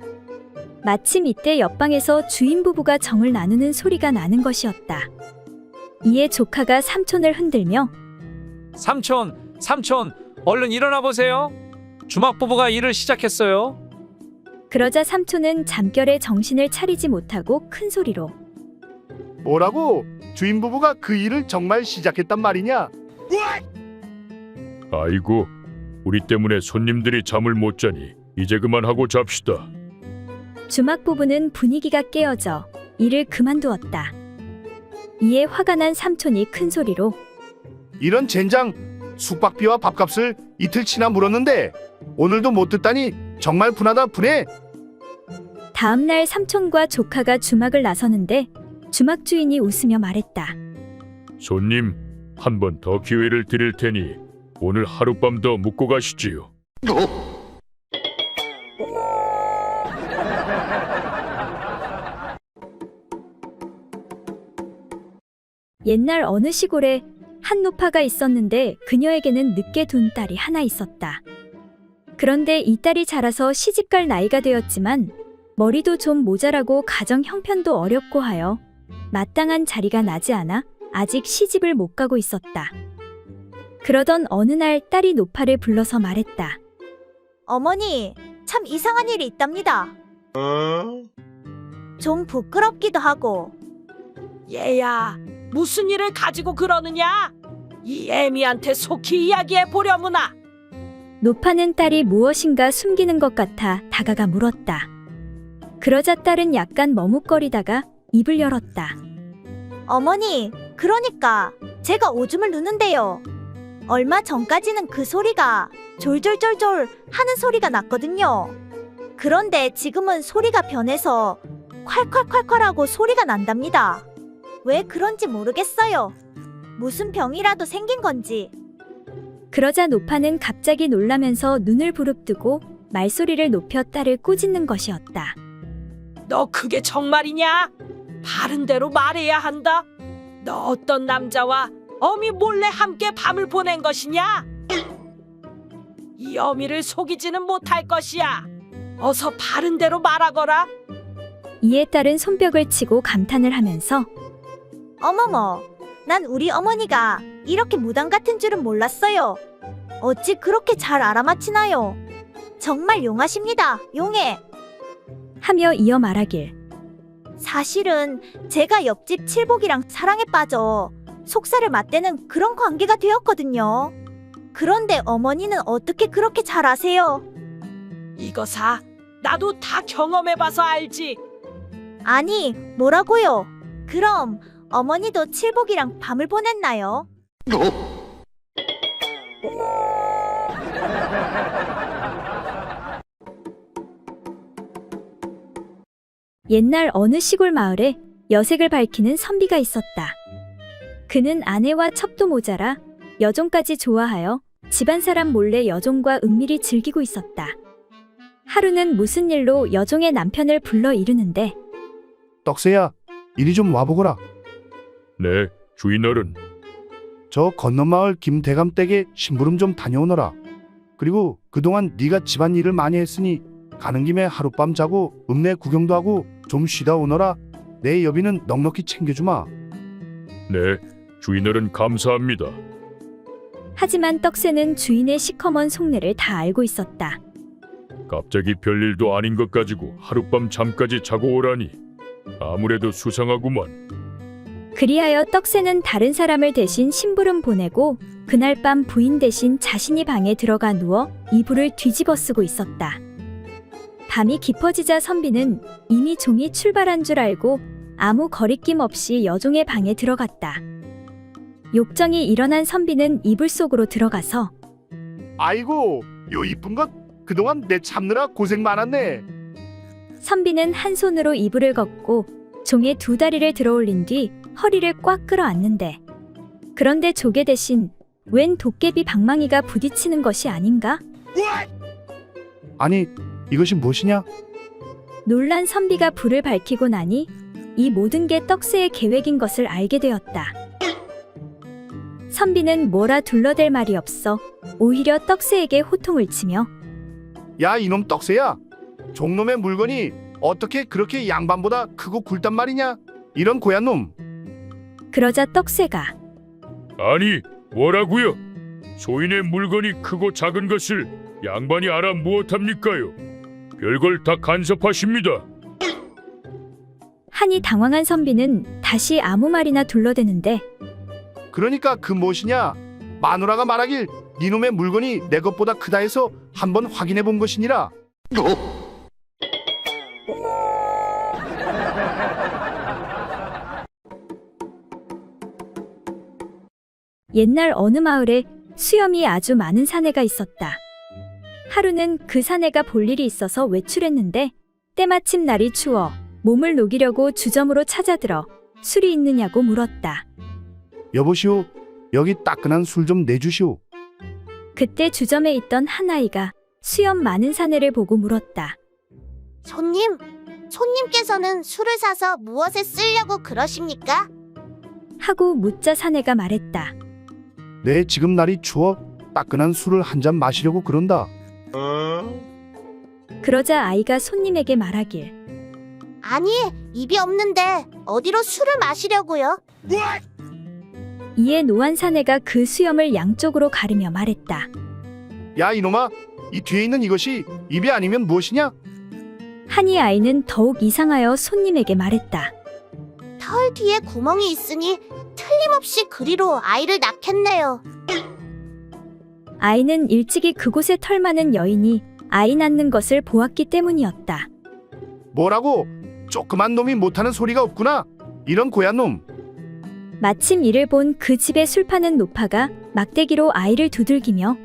마침 이때 옆방에서 주인 부부가 정을 나누는 소리가 나는 것이었다. 이에 조카가 삼촌을 흔들며 삼촌, 얼른 일어나 보세요. 주막 부부가 일을 시작했어요. 그러자 삼촌은 잠결에 정신을 차리지 못하고 큰 소리로 뭐라고? 주인 부부가 그 일을 정말 시작했단 말이냐? 아이고, 우리 때문에 손님들이 잠을 못 자니 이제 그만하고 잡시다. 주막 부부는 분위기가 깨어져 일을 그만두었다. 이에 화가 난 삼촌이 큰 소리로 이런 젠장! 숙박비와 밥값을 이틀치나 물었는데 오늘도 못 듣다니 정말 분하다 분해! 다음날 삼촌과 조카가 주막을 나서는데 주막 주인이 웃으며 말했다. 손님, 한 번 더 기회를 드릴 테니 오늘 하룻밤 더 묵고 가시지요. 옛날 어느 시골에 한 노파가 있었는데 그녀에게는 늦게 둔 딸이 하나 있었다. 그런데 이 딸이 자라서 시집갈 나이가 되었지만 머리도 좀 모자라고 가정 형편도 어렵고 하여 마땅한 자리가 나지 않아 아직 시집을 못 가고 있었다. 그러던 어느 날 딸이 노파를 불러서 말했다. 어머니, 참 이상한 일이 있답니다. 좀 부끄럽기도 하고. 얘야, 무슨 일을 가지고 그러느냐? 이 애미한테 속히 이야기해 보려무나. 노파는 딸이 무엇인가 숨기는 것 같아 다가가 물었다. 그러자 딸은 약간 머뭇거리다가 입을 열었다. 어머니, 그러니까 제가 오줌을 누는데요. 얼마 전까지는 그 소리가 졸졸졸졸 하는 소리가 났거든요. 그런데 지금은 소리가 변해서 콸콸콸콸 하고 소리가 난답니다. 왜 그런지 모르겠어요. 무슨 병이라도 생긴 건지. 그러자 노파는 갑자기 놀라면서 눈을 부릅뜨고 말소리를 높여 딸을 꾸짖는 것이었다. 너 그게 정말이냐? 바른 대로 말해야 한다. 너 어떤 남자와 어미 몰래 함께 밤을 보낸 것이냐? 이 어미를 속이지는 못할 것이야. 어서 바른 대로 말하거라. 이에 딸은 손뼉을 치고 감탄을 하면서 어머머, 난 우리 어머니가 이렇게 무당 같은 줄은 몰랐어요. 어찌 그렇게 잘 알아맞히나요? 정말 용하십니다, 용해. 하며 이어 말하길. 사실은 제가 옆집 칠복이랑 사랑에 빠져 속살을 맞대는 그런 관계가 되었거든요. 그런데 어머니는 어떻게 그렇게 잘 아세요? 이거사, 나도 다 경험해봐서 알지. 아니, 뭐라고요? 그럼 어머니도 칠복이랑 밤을 보냈나요? 옛날 어느 시골 마을에 여색을 밝히는 선비가 있었다. 그는 아내와 첩도 모자라 여종까지 좋아하여 집안 사람 몰래 여종과 은밀히 즐기고 있었다. 하루는 무슨 일로 여종의 남편을 불러 이르는데 떡새야, 이리 좀 와보거라. 네, 주인어른. 저 건너마을 김대감 댁에 심부름 좀 다녀오너라. 그리고 그동안 네가 집안 일을 많이 했으니 가는 김에 하룻밤 자고 읍내 구경도 하고 좀 쉬다 오너라. 내 여비는 넉넉히 챙겨주마. 네, 주인어른 감사합니다. 하지만 떡새는 주인의 시커먼 속내를 다 알고 있었다. 갑자기 별일도 아닌 것 가지고 하룻밤 잠까지 자고 오라니 아무래도 수상하구만. 그리하여 떡새는 다른 사람을 대신 심부름 보내고 그날 밤 부인 대신 자신이 방에 들어가 누워 이불을 뒤집어 쓰고 있었다. 밤이 깊어지자 선비는 이미 종이 출발한 줄 알고 아무 거리낌 없이 여종의 방에 들어갔다. 욕정이 일어난 선비는 이불 속으로 들어가서 아이고, 요 이쁜 것 그동안 내 참느라 고생 많았네. 선비는 한 손으로 이불을 걷고 종의 두 다리를 들어올린 뒤 허리를 꽉 끌어안는데, 그런데 조개 대신 웬 도깨비 방망이가 부딪히는 것이 아닌가? 아니, 이것이 무엇이냐? 놀란 선비가 불을 밝히고 나니 이 모든 게 떡새의 계획인 것을 알게 되었다. 선비는 뭐라 둘러댈 말이 없어 오히려 떡새에게 호통을 치며 야, 이놈 떡새야. 종놈의 물건이 어떻게 그렇게 양반보다 크고 굵단 말이냐? 이런 고얀 놈. 그러자 떡새가 아니, 뭐라고요? 소인의 물건이 크고 작은 것을 양반이 알아 무엇합니까요? 별걸 다 간섭하십니다. 하니 당황한 선비는 다시 아무 말이나 둘러대는데, 그러니까 그 무엇이냐? 마누라가 말하길 니놈의 물건이 내 것보다 크다 해서 한번 확인해 본 것이니라. 옛날 어느 마을에 수염이 아주 많은 사내가 있었다. 하루는 그 사내가 볼 일이 있어서 외출했는데 때마침 날이 추워 몸을 녹이려고 주점으로 찾아들어 술이 있느냐고 물었다. 여보시오, 여기 따끈한 술 좀 내주시오. 그때 주점에 있던 한 아이가 수염 많은 사내를 보고 물었다. 손님께서는 술을 사서 무엇에 쓰려고 그러십니까? 하고 묻자 사내가 말했다. 네, 지금 날이 추워 따끈한 술을 한 잔 마시려고 그런다. 그러자 아이가 손님에게 말하길. 아니, 입이 없는데 어디로 술을 마시려고요? 이에 노한 사내가 그 수염을 양쪽으로 가르며 말했다. 야, 이놈아, 이 뒤에 있는 이것이 입이 아니면 무엇이냐? 하니 아이는 더욱 이상하여 손님에게 말했다. 털 뒤에 구멍이 있으니 틀림없이 그리로 아이를 낳겠네요. 아이는 일찍이 그곳에 털 많은 여인이 아이 낳는 것을 보았기 때문이었다. 뭐라고? 조그만 놈이 못하는 소리가 없구나. 이런 고얀 놈. 마침 이를 본 그 집에 술 파는 노파가 막대기로 아이를 두들기며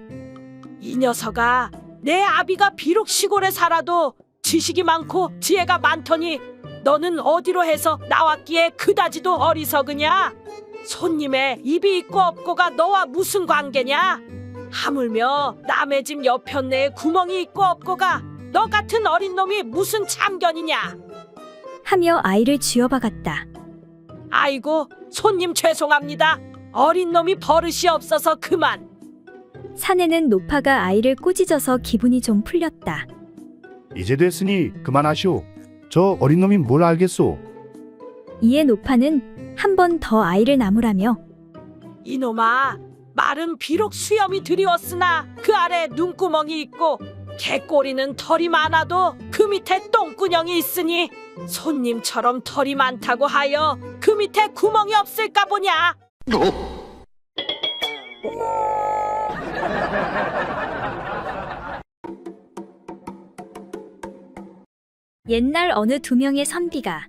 이 녀석아, 내 아비가 비록 시골에 살아도 지식이 많고 지혜가 많더니 너는 어디로 해서 나왔기에 그다지도 어리석으냐? 손님의 입이 있고 없고가 너와 무슨 관계냐? 하물며 남의 집 여편네에 구멍이 있고 없고가 너 같은 어린 놈이 무슨 참견이냐? 하며 아이를 쥐어박았다. 아이고, 손님 죄송합니다. 어린 놈이 버릇이 없어서 그만. 사내는 노파가 아이를 꾸짖어서 기분이 좀 풀렸다. 이제 됐으니 그만하시오. 저 어린 놈이 뭘 알겠소? 이에 노파는 한 번 더 아이를 나무라며 이놈아, 말은 비록 수염이 드리웠으나 그 아래 눈구멍이 있고 개꼬리는 털이 많아도 그 밑에 똥구녕이 있으니 손님처럼 털이 많다고 하여 그 밑에 구멍이 없을까 보냐? 옛날 어느 두 명의 선비가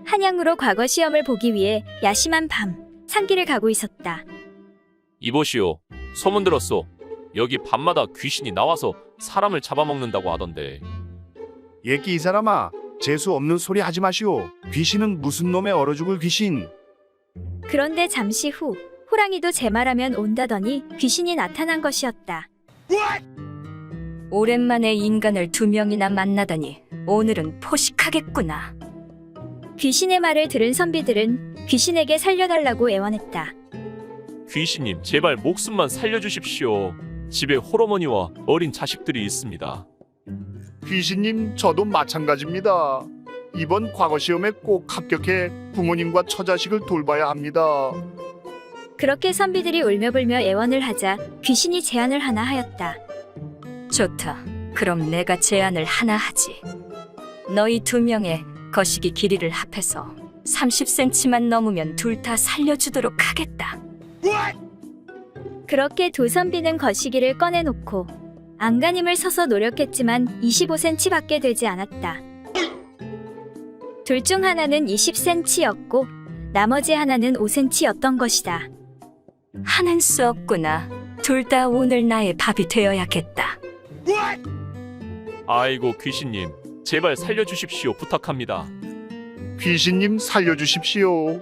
한양으로 과거 시험을 보기 위해 야심한 밤 산길을 가고 있었다. 이보시오, 소문 들었소. 여기 밤마다 귀신이 나와서 사람을 잡아먹는다고 하던데. 예끼 이 사람아, 재수 없는 소리 하지 마시오. 귀신은 무슨 놈의 얼어 죽을 귀신. 그런데 잠시 후 호랑이도 제 말하면 온다더니 귀신이 나타난 것이었다. 오랜만에 인간을 두 명이나 만나다니 오늘은 포식하겠구나. 귀신의 말을 들은 선비들은 귀신에게 살려달라고 애원했다. 귀신님, 제발 목숨만 살려주십시오. 집에 홀어머니와 어린 자식들이 있습니다. 귀신님, 저도 마찬가지입니다. 이번 과거 시험에 꼭 합격해 부모님과 처자식을 돌봐야 합니다. 그렇게 선비들이 울며불며 애원을 하자 귀신이 제안을 하나 하였다. 좋다. 그럼 내가 제안을 하나 하지. 너희 두 명의 거시기 길이를 합해서 30cm만 넘으면 둘 다 살려주도록 하겠다. 그렇게 두 선비는 거시기를 꺼내놓고 안간힘을 써서 노력했지만 25cm밖에 되지 않았다. 둘 중 하나는 20cm였고 나머지 하나는 5cm였던 것이다. 하는 수 없구나. 둘 다 오늘 나의 밥이 되어야겠다. 아이고 귀신님, 제발 살려주십시오. 부탁합니다. 귀신님 살려주십시오.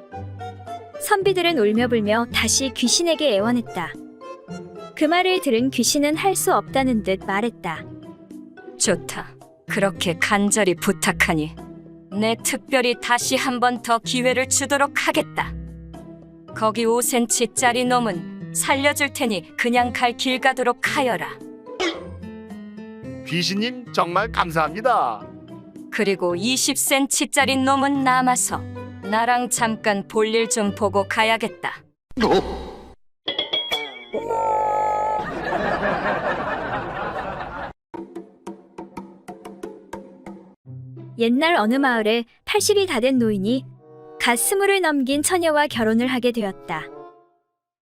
선비들은 울며불며 다시 귀신에게 애원했다. 그 말을 들은 귀신은 할 수 없다는 듯 말했다. 좋다. 그렇게 간절히 부탁하니 내 특별히 다시 한 번 더 기회를 주도록 하겠다. 거기 5cm짜리 놈은 살려줄 테니 그냥 갈 길 가도록 하여라. 귀신님 정말 감사합니다. 그리고 20cm짜리 놈은 남아서 나랑 잠깐 볼일 좀 보고 가야겠다. 옛날 어느 마을에 80이 다 된 노인이 갓 20을 넘긴 처녀와 결혼을 하게 되었다.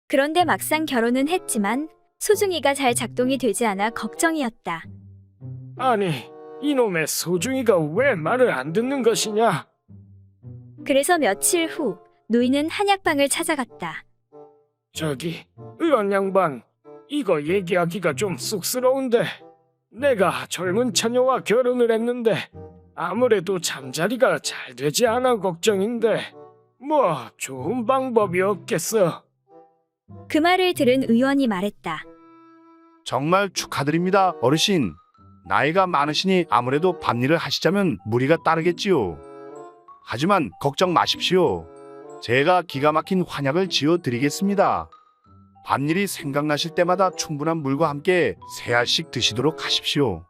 그런데 막상 결혼은 했지만 소중이가 잘 작동이 되지 않아 걱정이었다. 아니, 이놈의 소중이가 왜 말을 안 듣는 것이냐? 그래서 며칠 후 노인은 한약방을 찾아갔다. 저기, 의원 양반, 이거 얘기하기가 좀 쑥스러운데 내가 젊은 처녀와 결혼을 했는데 아무래도 잠자리가 잘 되지 않아 걱정인데 뭐 좋은 방법이 없겠어? 그 말을 들은 의원이 말했다. 정말 축하드립니다, 어르신. 나이가 많으시니 아무래도 밭일을 하시자면 무리가 따르겠지요. 하지만 걱정 마십시오. 제가 기가 막힌 환약을 지어드리겠습니다. 밭일이 생각나실 때마다 충분한 물과 함께 3알씩 드시도록 하십시오.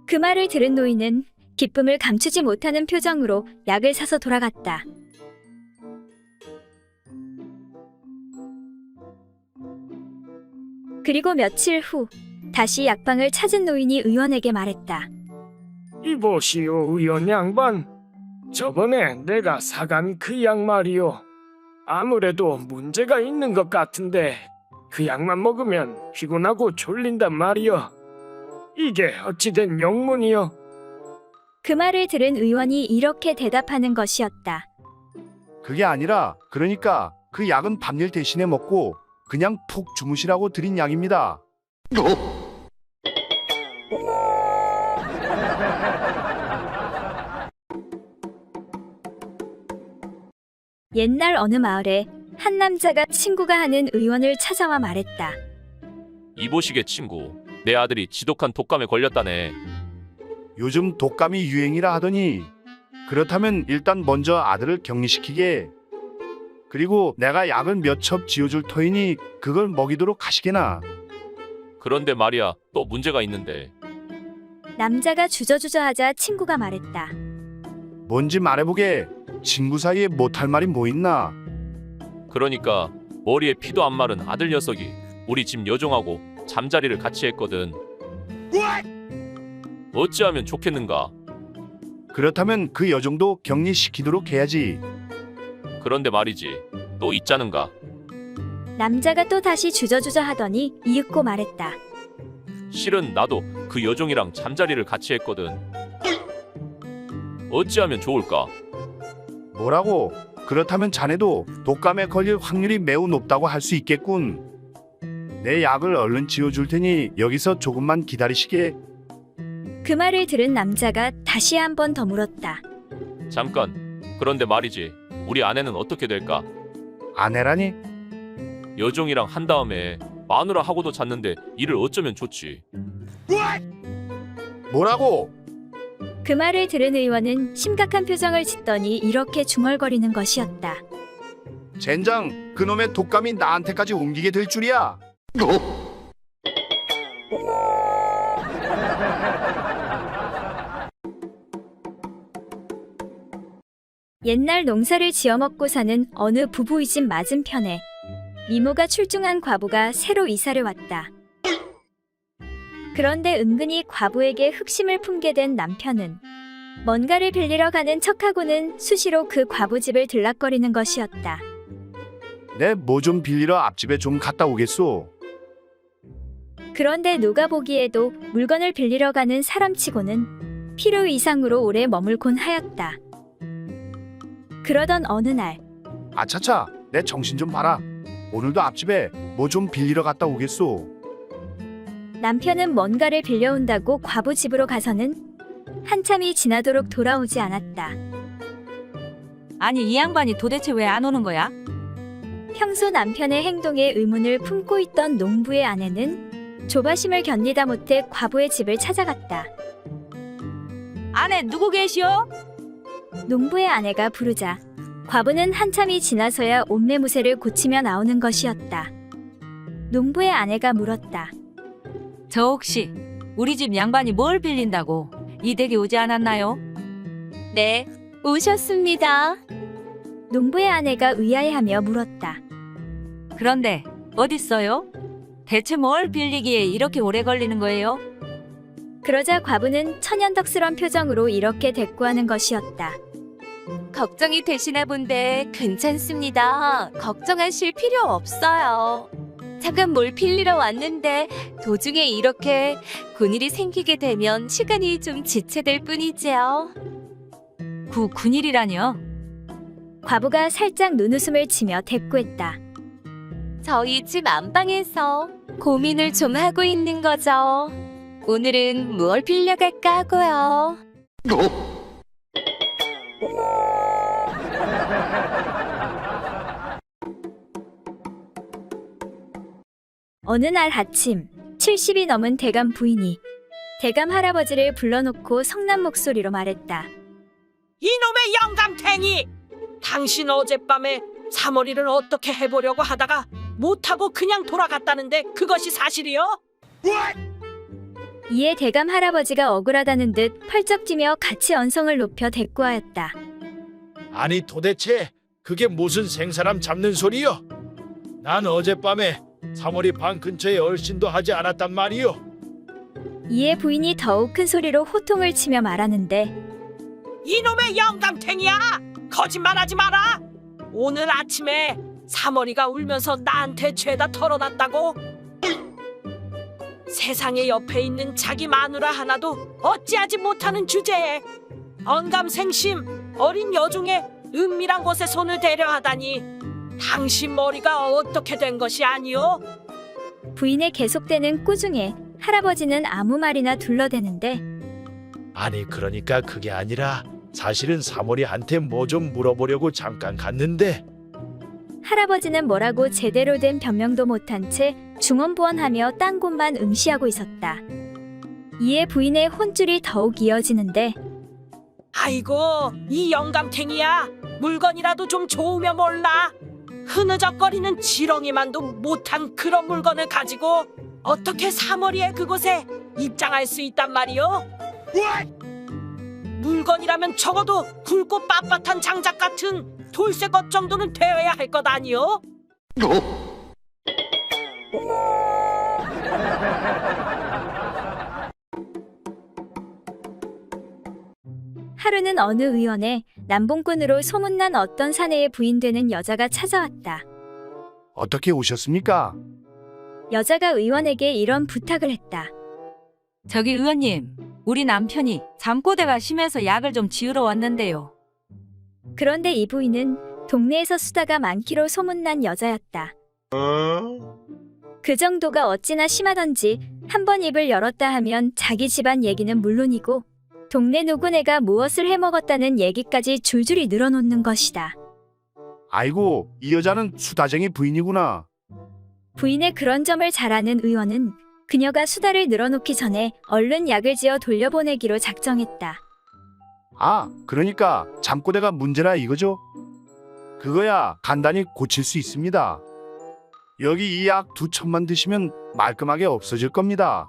그 말을 들은 노인은 기쁨을 감추지 못하는 표정으로 약을 사서 돌아갔다. 그리고 며칠 후 다시 약방을 찾은 노인이 의원에게 말했다. 이보시오, 의원 양반. 저번에 내가 사간 그 약 말이오. 아무래도 문제가 있는 것 같은데 그 약만 먹으면 피곤하고 졸린단 말이오. 이게 어찌된 영문이오? 그 말을 들은 의원이 이렇게 대답하는 것이었다. 그게 아니라 그러니까 그 약은 밭일 대신에 먹고 그냥 푹 주무시라고 드린 약입니다. 옛날 어느 마을에 한 남자가 친구가 하는 의원을 찾아와 말했다. 이보시게 친구, 내 아들이 지독한 독감에 걸렸다네. 요즘 독감이 유행이라 하더니 그렇다면 일단 먼저 아들을 격리시키게. 그리고 내가 약을 몇 첩 지어줄 터이니 그걸 먹이도록 하시게나. 그런데 말이야, 또 문제가 있는데. 남자가 주저주저하자 친구가 말했다. 뭔지 말해보게. 친구 사이에 못할 말이 뭐 있나? 그러니까 머리에 피도 안 마른 아들 녀석이 우리 집 여종하고 잠자리를 같이 했거든. 어찌하면 좋겠는가? 그렇다면 그 여종도 격리시키도록 해야지. 그런데 말이지, 또 있자는가? 남자가 또 다시 주저주저하더니 이윽고 말했다. 실은 나도 그 여종이랑 잠자리를 같이 했거든. 어찌하면 좋을까? 뭐라고? 그렇다면 자네도 독감에 걸릴 확률이 매우 높다고 할 수 있겠군. 내 약을 얼른 지어줄 테니 여기서 조금만 기다리시게. 그 말을 들은 남자가 다시 한 번 더 물었다. 잠깐, 그런데 말이지, 우리 아내는 어떻게 될까? 아내라니? 여종이랑 한 다음에 마누라하고도 잤는데 이를 어쩌면 좋지. 뭐라고? 그 말을 들은 의원은 심각한 표정을 짓더니 이렇게 중얼거리는 것이었다. 젠장, 그놈의 독감이 나한테까지 옮기게 될 줄이야. 옛날 농사를 지어먹고 사는 어느 부부의 집 맞은편에 미모가 출중한 과부가 새로 이사를 왔다. 그런데 은근히 과부에게 흑심을 품게 된 남편은 뭔가를 빌리러 가는 척하고는 수시로 그 과부 집을 들락거리는 것이었다. 내 뭐 좀 빌리러 앞집에 좀 갔다 오겠소. 그런데 누가 보기에도 물건을 빌리러 가는 사람치고는 필요 이상으로 오래 머물곤 하였다. 그러던 어느 날 아차차, 내 정신 좀 봐라. 오늘도 앞집에 뭐 좀 빌리러 갔다 오겠소. 남편은 뭔가를 빌려온다고 과부 집으로 가서는 한참이 지나도록 돌아오지 않았다. 아니 이 양반이 도대체 왜 안 오는 거야? 평소 남편의 행동에 의문을 품고 있던 농부의 아내는 조바심을 견디다 못해 과부의 집을 찾아갔다. 아내 누구 계시오? 농부의 아내가 부르자 과부는 한참이 지나서야 옷매무새를 고치며 나오는 것이었다. 농부의 아내가 물었다. 저 혹시 우리 집 양반이 뭘 빌린다고 이 댁에 오지 않았나요? 네, 오셨습니다. 농부의 아내가 의아해하며 물었다. 그런데 어딨어요? 대체 뭘 빌리기에 이렇게 오래 걸리는 거예요? 그러자 과부는 천연덕스런 표정으로 이렇게 대꾸하는 것이었다. 걱정이 되시나 본데 괜찮습니다. 걱정하실 필요 없어요. 잠깐 뭘 빌리러 왔는데 도중에 이렇게 군일이 생기게 되면 시간이 좀 지체될 뿐이지요. 군일이라니요? 과부가 살짝 눈웃음을 치며 대꾸했다. 저희 집 안방에서 고민을 좀 하고 있는 거죠. 오늘은 무얼 빌려갈까 하고요. 어느 날 아침 70이 넘은 대감 부인이 대감 할아버지를 불러놓고 성난 목소리로 말했다. 이놈의 영감탱이! 당신 어젯밤에 사머리를 어떻게 해보려고 하다가 못하고 그냥 돌아갔다는데 그것이 사실이요? 이에 대감 할아버지가 억울하다는 듯 펄쩍 뛰며 같이 언성을 높여 대꾸하였다. 아니 도대체 그게 무슨 생사람 잡는 소리요? 난 어젯밤에 사머리 방 근처에 얼씬도 하지 않았단 말이요. 이에 부인이 더욱 큰 소리로 호통을 치며 말하는데 이놈의 영감탱이야! 거짓말하지 마라! 오늘 아침에 사머리가 울면서 나한테 죄다 털어놨다고? 세상에 옆에 있는 자기 마누라 하나도 어찌하지 못하는 주제에 언감생심 어린 여종의 은밀한 곳에 손을 대려 하다니 당신 머리가 어떻게 된 것이 아니오? 부인의 계속되는 꾸중에 할아버지는 아무 말이나 둘러대는데 아니 그러니까 그게 아니라 사실은 사머리한테 뭐 좀 물어보려고 잠깐 갔는데 할아버지는 뭐라고 제대로 된 변명도 못한 채 중언부언하며 딴 곳만 응시하고 있었다. 이에 부인의 혼줄이 더욱 이어지는데 아이고 이 영감탱이야 물건이라도 좀 좋으면 몰라 흐느적거리는 지렁이만도 못한 그런 물건을 가지고 어떻게 사머리의 그곳에 입장할 수 있단 말이오? 물건이라면 적어도 굵고 빳빳한 장작 같은 돌쇠것 정도는 되어야 할 것 아니오? 하루는 어느 의원에 남봉꾼으로 소문난 어떤 사내의 부인되는 여자가 찾아왔다. 어떻게 오셨습니까? 여자가 의원에게 이런 부탁을 했다. 저기 의원님, 우리 남편이 잠꼬대가 심해서 약을 좀 지으러 왔는데요. 그런데 이 부인은 동네에서 수다가 많기로 소문난 여자였다. 그 정도가 어찌나 심하던지 한번 입을 열었다 하면 자기 집안 얘기는 물론이고 동네 누구네가 무엇을 해먹었다는 얘기까지 줄줄이 늘어놓는 것이다. 아이고, 이 여자는 수다쟁이 부인이구나. 부인의 그런 점을 잘 아는 의원은 그녀가 수다를 늘어놓기 전에 얼른 약을 지어 돌려보내기로 작정했다. 아, 그러니까 잠꼬대가 문제라 이거죠? 그거야 간단히 고칠 수 있습니다. 여기 이 약 2첩만 드시면 말끔하게 없어질 겁니다.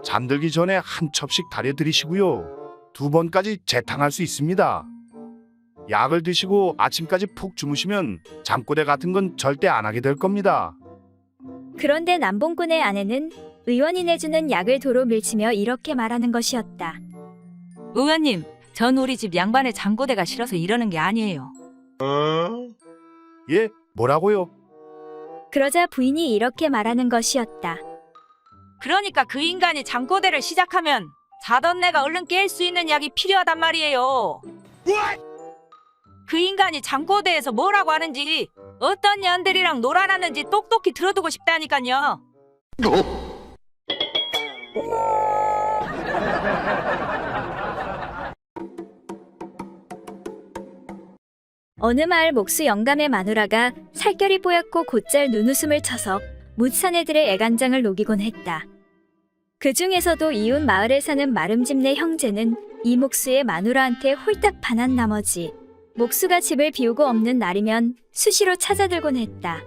잠들기 전에 한 첩씩 다려드리시고요. 2번까지 재탕할 수 있습니다. 약을 드시고 아침까지 푹 주무시면 잠꼬대 같은 건 절대 안 하게 될 겁니다. 그런데 남봉꾼의 아내는 의원이 내주는 약을 도로 밀치며 이렇게 말하는 것이었다. 의원님, 전 우리 집 양반의 장고대가 싫어서 이러는 게 아니에요. 예? 뭐라고요? 그러자 부인이 이렇게 말하는 것이었다. 그러니까 그 인간이 장고대를 시작하면 자던 내가 얼른 깰 수 있는 약이 필요하단 말이에요. 그 인간이 장고대에서 뭐라고 하는지 어떤 년들이랑 놀아놨는지 똑똑히 들어두고 싶다니까요. 어느 마을 목수 영감의 마누라가 살결이 뽀얗고 곧잘 눈웃음을 쳐서 뭇사내들의 애간장을 녹이곤 했다. 그 중에서도 이웃 마을에 사는 마름집네 형제는 이 목수의 마누라한테 홀딱 반한 나머지 목수가 집을 비우고 없는 날이면 수시로 찾아들곤 했다.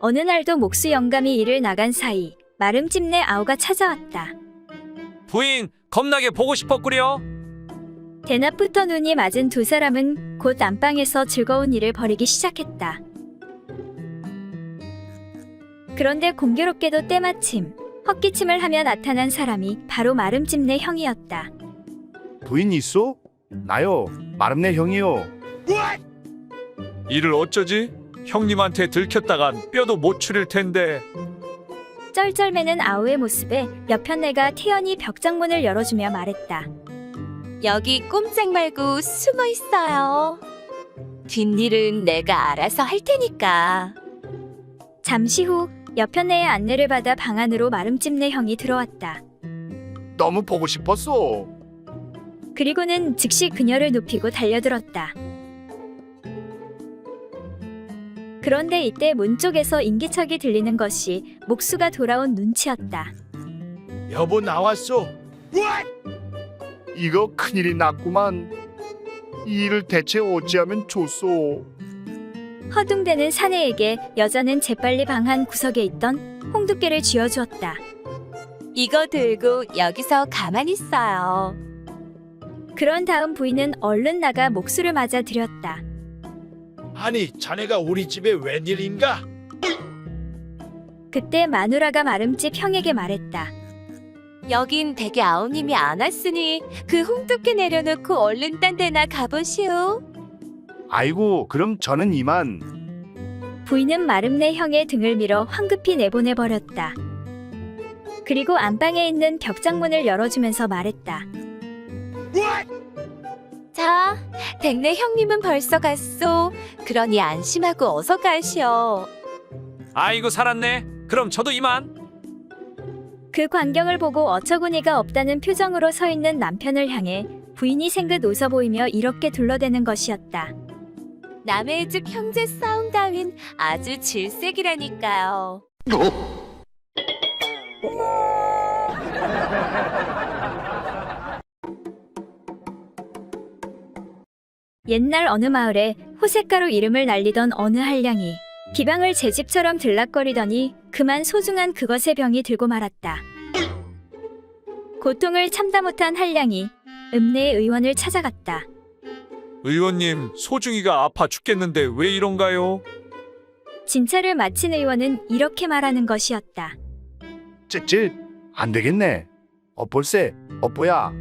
어느 날도 목수 영감이 일을 나간 사이 마름집네 아우가 찾아왔다. 부인, 겁나게 보고 싶었구려. 대낮부터 눈이 맞은 두 사람은 곧 안방에서 즐거운 일을 벌이기 시작했다. 그런데 공교롭게도 때마침 헛기침을 하며 나타난 사람이 바로 마름집네 형이었다. 부인 있소? 나요. 마름네 형이요. 이를 어쩌지? 형님한테 들켰다간 뼈도 못 추릴 텐데. 쩔쩔매는 아우의 모습에 여편네가 태연히 벽장문을 열어주며 말했다. 여기 꼼짝 말고 숨어 있어요. 뒷일은 내가 알아서 할 테니까. 잠시 후 여편네의 안내를 받아 방 안으로 마름집네 형이 들어왔다. 너무 보고 싶었어. 그리고는 즉시 그녀를 눕히고 달려들었다. 그런데 이때 문 쪽에서 인기척이 들리는 것이 목수가 돌아온 눈치였다. 여보 나왔소. 이거 큰일이 났구만. 이 일을 대체 어찌하면 좋소? 허둥대는 사내에게 여자는 재빨리 방 한 구석에 있던 홍두깨를 쥐어주었다. 이거 들고 여기서 가만히 있어요. 그런 다음 부인은 얼른 나가 목수를 맞아 들였다. 아니 자네가 우리 집에 웬일인가? 그때 마누라가 마름집 형에게 말했다. 여긴 댁에 아우님이 안 왔으니 그 홍두깨 내려놓고 얼른 딴 데나 가보시오. 아이고, 그럼 저는 이만. 부인은 마름내 형의 등을 밀어 황급히 내보내버렸다. 그리고 안방에 있는 벽장문을 열어주면서 말했다. 자, 댁내 형님은 벌써 갔소. 그러니 안심하고 어서 가시오. 아이고 살았네. 그럼 저도 이만. 그 광경을 보고 어처구니가 없다는 표정으로 서 있는 남편을 향해 부인이 생긋 웃어 보이며 이렇게 둘러대는 것이었다. 남의 집 형제 싸움 따윈 아주 질색이라니까요. 옛날 어느 마을에 호색가로 이름을 날리던 어느 한량이 비방을 제 집처럼 들락거리더니 그만 소중한 그것의 병이 들고 말았다. 고통을 참다 못한 한량이 읍내의 의원을 찾아갔다. 의원님, 소중이가 아파 죽겠는데 왜 이런가요? 진찰을 마친 의원은 이렇게 말하는 것이었다. 쯧쯧, 안 되겠네. 엇볼세, 엇보야.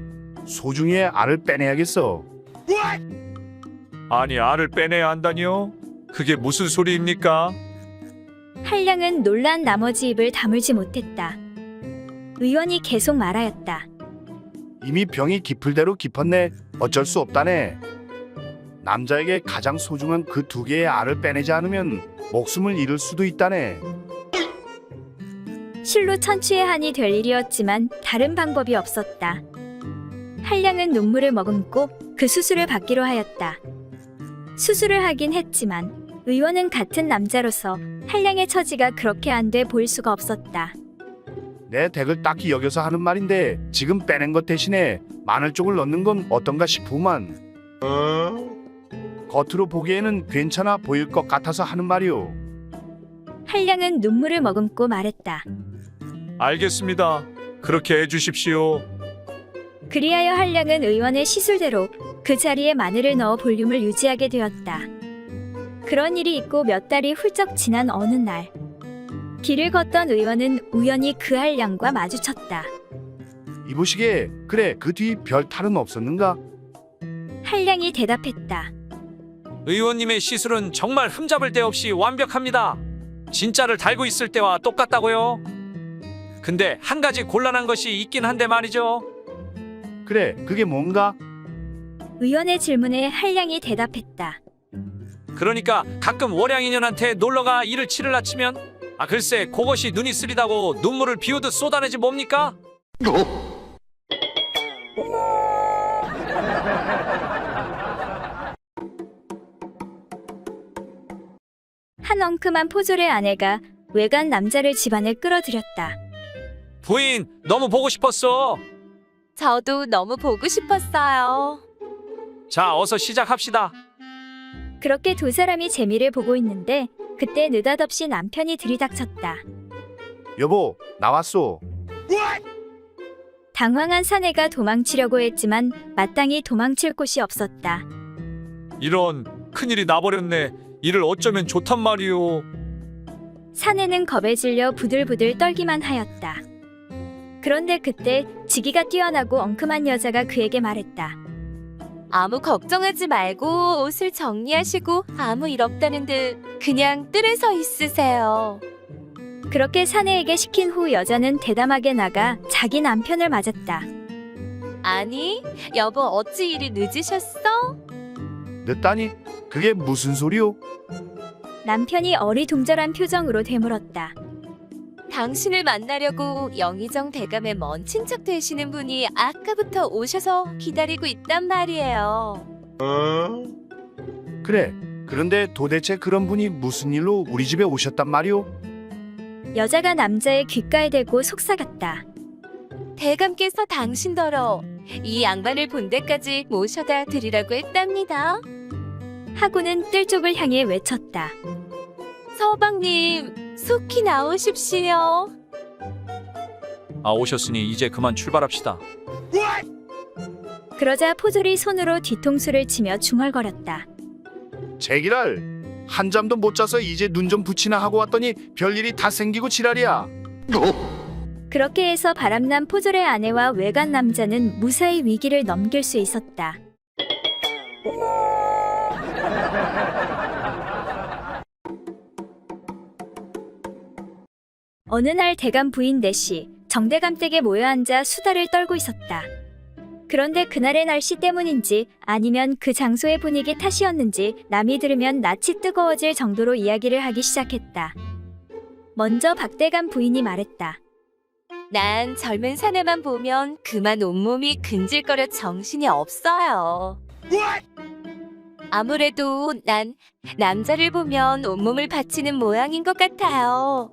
소중이의 알을 빼내야겠어. 아니, 알을 빼내야 한다니요? 그게 무슨 소리입니까? 한량은 놀란 나머지 입을 다물지 못했다. 의원이 계속 말하였다. 이미 병이 깊을 대로 깊었네. 어쩔 수 없다네. 남자에게 가장 소중한 그 두 개의 알을 빼내지 않으면 목숨을 잃을 수도 있다네. 실로 천추의 한이 될 일이었지만 다른 방법이 없었다. 한량은 눈물을 머금고 그 수술을 받기로 하였다. 수술을 하긴 했지만 의원은 같은 남자로서 한량의 처지가 그렇게 안 돼 보일 수가 없었다. 내 댁을 딱히 여겨서 하는 말인데 지금 빼낸 것 대신에 마늘 쪽을 넣는 건 어떤가 싶구만. 겉으로 보기에는 괜찮아 보일 것 같아서 하는 말이오. 한량은 눈물을 머금고 말했다. 알겠습니다. 그렇게 해주십시오. 그리하여 한량은 의원의 시술대로 그 자리에 마늘을 넣어 볼륨을 유지하게 되었다. 그런 일이 있고 몇 달이 훌쩍 지난 어느 날, 길을 걷던 의원은 우연히 그 한량과 마주쳤다. 이보시게, 그래 그 뒤 별 탈은 없었는가? 한량이 대답했다. 의원님의 시술은 정말 흠잡을 데 없이 완벽합니다. 진짜를 달고 있을 때와 똑같다고요. 근데 한 가지 곤란한 것이 있긴 한데 말이죠. 그래 그게 뭔가? 의원의 질문에 한량이 대답했다. 그러니까 가끔 월양인연한테 놀러가 일을 치를 아치면 글쎄 그것이 눈이 쓰리다고 눈물을 비우듯 쏟아내지 뭡니까? 한 엉큼한 포졸의 아내가 외간 남자를 집안에 끌어들였다. 부인 너무 보고 싶었어. 저도 너무 보고 싶었어요. 자 어서 시작합시다. 그렇게 두 사람이 재미를 보고 있는데 그때 느닷없이 남편이 들이닥쳤다. 여보 나왔소. 당황한 사내가 도망치려고 했지만 마땅히 도망칠 곳이 없었다. 이런 큰일이 나버렸네. 이를 어쩌면 좋단 말이오. 사내는 겁에 질려 부들부들 떨기만 하였다. 그런데 그때 지기가 뛰어나고 엉큼한 여자가 그에게 말했다. 아무 걱정하지 말고 옷을 정리하시고 아무 일 없다는 듯 그냥 뜰에 서 있으세요. 그렇게 사내에게 시킨 후 여자는 대담하게 나가 자기 남편을 맞았다. 아니, 여보 어찌 이리 늦으셨어? 늦다니? 그게 무슨 소리요? 남편이 어리둥절한 표정으로 되물었다. 당신을 만나려고 영의정 대감의 먼 친척 되시는 분이 아까부터 오셔서 기다리고 있단 말이에요. 그래 그런데 도대체 그런 분이 무슨 일로 우리 집에 오셨단 말이오? 여자가 남자의 귓가에 대고 속삭였다. 대감께서 당신더러 이 양반을 본 데까지 모셔다 드리라고 했답니다. 하고는 뜰 쪽을 향해 외쳤다. 서방님, 속히 나오십시오. 오셨으니 이제 그만 출발합시다. 그러자 포졸이 손으로 뒤통수를 치며 중얼거렸다. 제기랄 한 잠도 못 자서 이제 눈 좀 붙이나 하고 왔더니 별일이 다 생기고 지랄이야. 그렇게 해서 바람난 포졸의 아내와 외간 남자는 무사히 위기를 넘길 수 있었다. 어느 날 대감 부인 넷이 정대감 댁에 모여 앉아 수다를 떨고 있었다. 그런데 그날의 날씨 때문인지 아니면 그 장소의 분위기 탓이었는지 남이 들으면 낯이 뜨거워질 정도로 이야기를 하기 시작했다. 먼저 박대감 부인이 말했다. 난 젊은 사내만 보면 그만 온몸이 근질거려 정신이 없어요. 아무래도 난 남자를 보면 온몸을 바치는 모양인 것 같아요.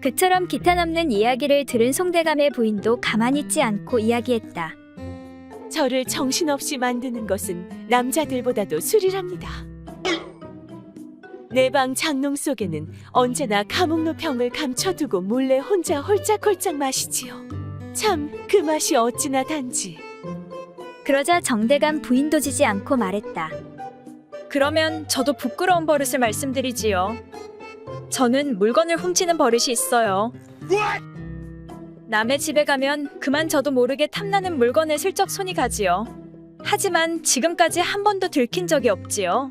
그처럼 기타 넘는 이야기를 들은 송대감의 부인도 가만히 있지 않고 이야기했다. 저를 정신없이 만드는 것은 남자들보다도 술이랍니다. 내 방 장롱 속에는 언제나 감옥로 병을 감춰두고 몰래 혼자 홀짝홀짝 마시지요. 참 그 맛이 어찌나 단지. 그러자 정대감 부인도 지지 않고 말했다. 그러면 저도 부끄러운 버릇을 말씀드리지요. 저는 물건을 훔치는 버릇이 있어요. 남의 집에 가면 그만 저도 모르게 탐나는 물건에 슬쩍 손이 가지요. 하지만 지금까지 한 번도 들킨 적이 없지요.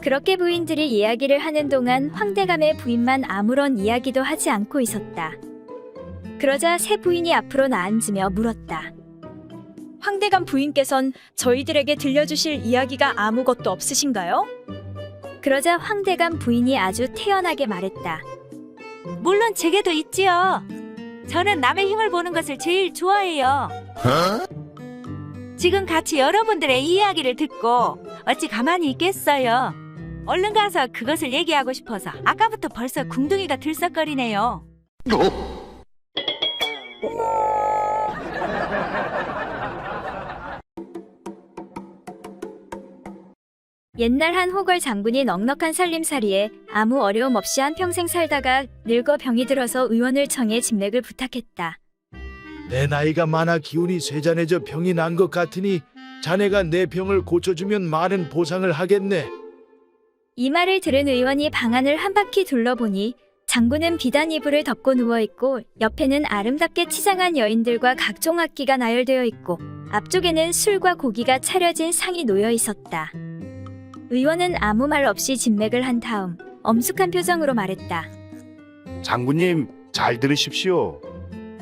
그렇게 부인들이 이야기를 하는 동안 황대감의 부인만 아무런 이야기도 하지 않고 있었다. 그러자 새 부인이 앞으로 나앉으며 물었다. 황대감 부인께선 저희들에게 들려주실 이야기가 아무것도 없으신가요? 그러자 황대감 부인이 아주 태연하게 말했다. 물론 제게도 있지요. 저는 남의 힘을 보는 것을 제일 좋아해요. 지금 같이 여러분들의 이야기를 듣고 어찌 가만히 있겠어요. 얼른 가서 그것을 얘기하고 싶어서 아까부터 벌써 궁둥이가 들썩거리네요. 옛날 한 호걸 장군이 넉넉한 살림살이에 아무 어려움 없이 한평생 살다가 늙어 병이 들어서 의원을 청해 진맥을 부탁했다. 내 나이가 많아 기운이 쇠잔해져 병이 난 것 같으니 자네가 내 병을 고쳐주면 많은 보상을 하겠네. 이 말을 들은 의원이 방안을 한 바퀴 둘러보니 장군은 비단 이불을 덮고 누워있고 옆에는 아름답게 치장한 여인들과 각종 악기가 나열되어 있고 앞쪽에는 술과 고기가 차려진 상이 놓여 있었다. 의원은 아무 말 없이 진맥을 한 다음 엄숙한 표정으로 말했다. 장군님, 잘 들으십시오.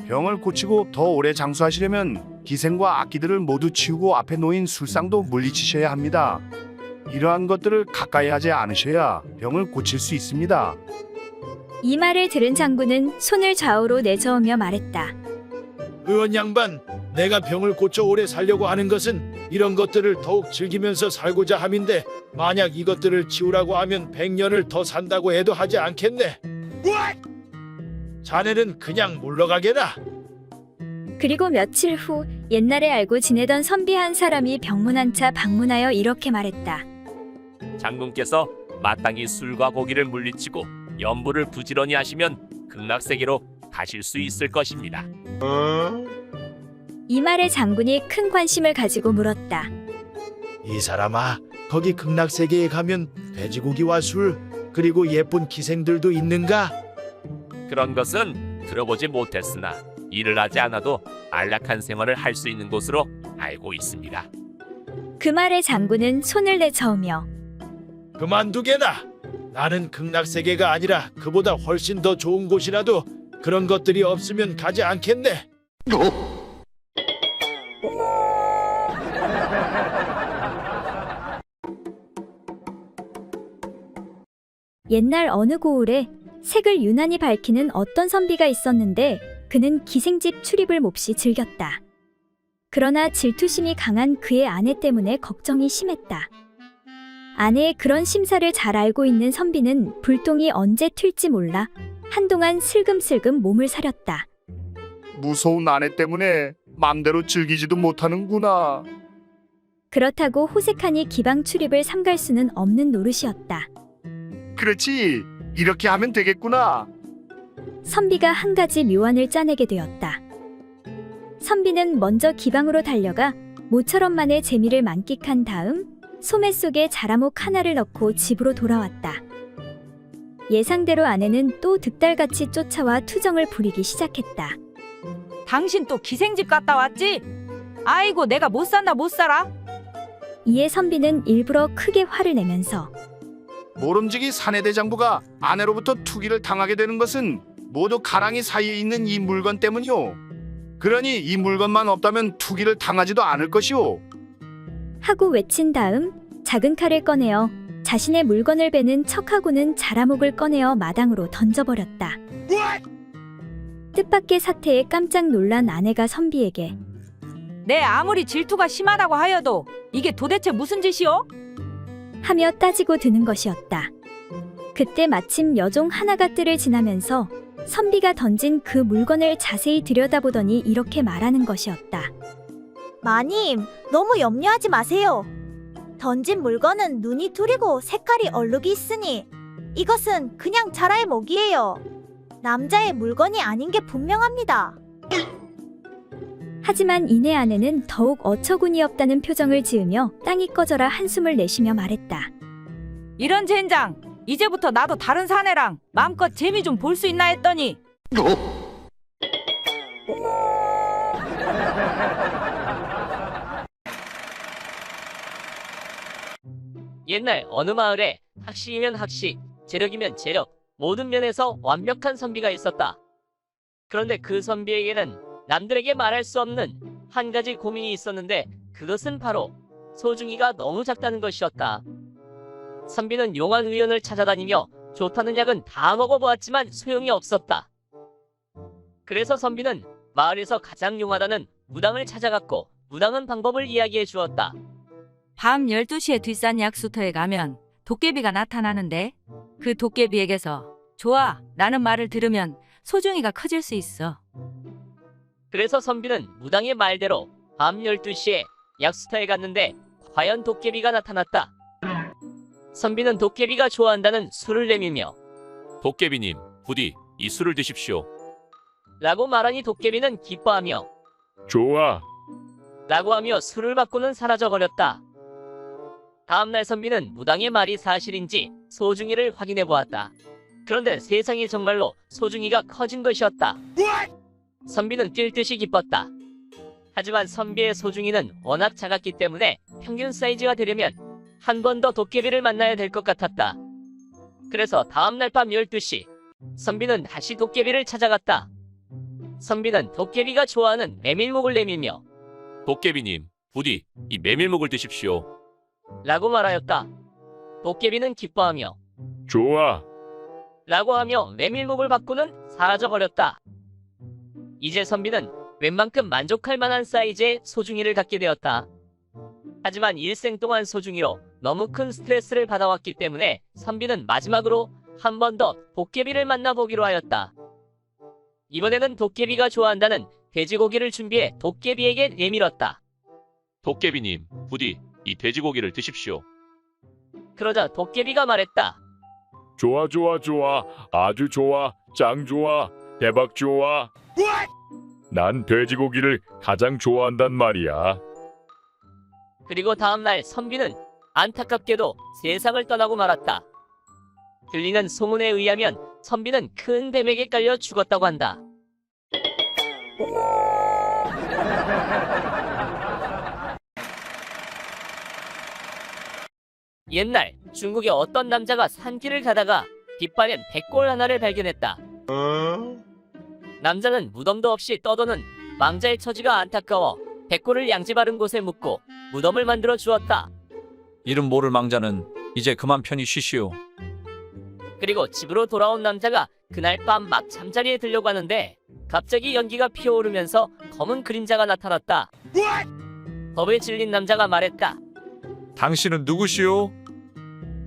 병을 고치고 더 오래 장수하시려면 기생과 악기들을 모두 치우고 앞에 놓인 술상도 물리치셔야 합니다. 이러한 것들을 가까이 하지 않으셔야 병을 고칠 수 있습니다. 이 말을 들은 장군은 손을 좌우로 내저으며 말했다. 의원 양반, 내가 병을 고쳐 오래 살려고 하는 것은 이런 것들을 더욱 즐기면서 살고자 함인데 만약 이것들을 치우라고 하면 100년을 더 산다고 해도 하지 않겠네. 자네는 그냥 물러가게나. 그리고 며칠 후 옛날에 알고 지내던 선비 한 사람이 병문안차 방문하여 이렇게 말했다. 장군께서 마땅히 술과 고기를 물리치고 연부를 부지런히 하시면 극락세계로 가실 수 있을 것입니다. 이 말에 장군이 큰 관심을 가지고 물었다. 이 사람아, 거기 극락세계에 가면 돼지고기와 술 그리고 예쁜 기생들도 있는가? 그런 것은 들어보지 못했으나 일을 하지 않아도 안락한 생활을 할 수 있는 곳으로 알고 있습니다. 그 말에 장군은 손을 내저으며 그만두게나. 나는 극락세계가 아니라 그보다 훨씬 더 좋은 곳이라도 그런 것들이 없으면 가지 않겠네. 옛날 어느 고을에 색을 유난히 밝히는 어떤 선비가 있었는데 그는 기생집 출입을 몹시 즐겼다. 그러나 질투심이 강한 그의 아내 때문에 걱정이 심했다. 아내의 그런 심사를 잘 알고 있는 선비는 불똥이 언제 튈지 몰라 한동안 슬금슬금 몸을 사렸다. 무서운 아내 때문에 맘대로 즐기지도 못하는구나. 그렇다고 호색하니 기방 출입을 삼갈 수는 없는 노릇이었다. 그렇지, 이렇게 하면 되겠구나. 선비가 한 가지 묘안을 짜내게 되었다. 선비는 먼저 기방으로 달려가 모처럼만의 재미를 만끽한 다음 소매 속에 자라목 하나를 넣고 집으로 돌아왔다. 예상대로 아내는 또 득달같이 쫓아와 투정을 부리기 시작했다. 당신 또 기생집 갔다 왔지? 아이고 내가 못 산다 못 살아. 이에 선비는 일부러 크게 화를 내면서 모름지기 사내대장부가 아내로부터 투기를 당하게 되는 것은 모두 가랑이 사이에 있는 이 물건 때문이오. 그러니 이 물건만 없다면 투기를 당하지도 않을 것이오. 하고 외친 다음 작은 칼을 꺼내어 자신의 물건을 베는 척하고는 자라목을 꺼내어 마당으로 던져버렸다. 뜻밖의 사태에 깜짝 놀란 아내가 선비에게 내 아무리 질투가 심하다고 하여도 이게 도대체 무슨 짓이오? 하며 따지고 드는 것이었다. 그때 마침 여종 하나가 뜰을 지나면서 선비가 던진 그 물건을 자세히 들여다보더니 이렇게 말하는 것이었다. 마님, 너무 염려하지 마세요. 던진 물건은 눈이 뚫리고 색깔이 얼룩이 있으니 이것은 그냥 자라의 목이에요. 남자의 물건이 아닌 게 분명합니다. 하지만 이내 아내는 더욱 어처구니 없다는 표정을 지으며 땅이 꺼져라 한숨을 내쉬며 말했다. 이런 젠장, 이제부터 나도 다른 사내랑 마음껏 재미 좀 볼 수 있나 했더니 옛날 어느 마을에 학식이면 학식, 재력이면 재력, 모든 면에서 완벽한 선비가 있었다. 그런데 그 선비에게는 남들에게 말할 수 없는 한 가지 고민이 있었는데 그것은 바로 소중이가 너무 작다는 것이었다. 선비는 용한 의원을 찾아다니며 좋다는 약은 다 먹어보았지만 소용이 없었다. 그래서 선비는 마을에서 가장 용하다는 무당을 찾아갔고 무당은 방법을 이야기해 주었다. 밤 12시에 뒷산 약수터에 가면 도깨비가 나타나는데 그 도깨비에게서 좋아, 라는 말을 들으면 소중이가 커질 수 있어. 그래서 선비는 무당의 말대로 밤 12시에 약수터에 갔는데 과연 도깨비가 나타났다. 선비는 도깨비가 좋아한다는 술을 내밀며 도깨비님, 부디 이 술을 드십시오. 라고 말하니 도깨비는 기뻐하며 좋아. 라고 하며 술을 받고는 사라져버렸다. 다음날 선비는 무당의 말이 사실인지 소중이를 확인해 보았다. 그런데 세상이 정말로 소중이가 커진 것이었다. 선비는 뛸 듯이 기뻤다. 하지만 선비의 소중이는 워낙 작았기 때문에 평균 사이즈가 되려면 한 번 더 도깨비를 만나야 될 것 같았다. 그래서 다음날 밤 12시 선비는 다시 도깨비를 찾아갔다. 선비는 도깨비가 좋아하는 메밀묵을 내밀며 도깨비님, 부디 이 메밀묵을 드십시오. 라고 말하였다. 도깨비는 기뻐하며 좋아. 라고 하며 메밀묵을 받고는 사라져버렸다. 이제 선비는 웬만큼 만족할 만한 사이즈의 소중이를 갖게 되었다. 하지만 일생 동안 소중이로 너무 큰 스트레스를 받아왔기 때문에 선비는 마지막으로 한 번 더 도깨비를 만나보기로 하였다. 이번에는 도깨비가 좋아한다는 돼지고기를 준비해 도깨비에게 내밀었다. 도깨비님, 부디 이 돼지고기를 드십시오. 그러자 도깨비가 말했다. 좋아, 좋아, 좋아. 아주 좋아. 짱 좋아. 대박 좋아. 난 돼지고기를 가장 좋아한단 말이야. 그리고 다음날 선비는 안타깝게도 세상을 떠나고 말았다. 들리는 소문에 의하면 선비는 큰 뱀에게 깔려 죽었다고 한다. 옛날 중국의 어떤 남자가 산길을 가다가 깃발엔 백골 하나를 발견했다. 남자는 무덤도 없이 떠도는 망자의 처지가 안타까워 백골을 양지 바른 곳에 묻고 무덤을 만들어 주었다. 이름 모를 망자는 이제 그만 편히 쉬시오. 그리고 집으로 돌아온 남자가 그날 밤 막 잠자리에 들려고 하는데 갑자기 연기가 피어오르면서 검은 그림자가 나타났다. 겁에 질린 남자가 말했다. 당신은 누구시오?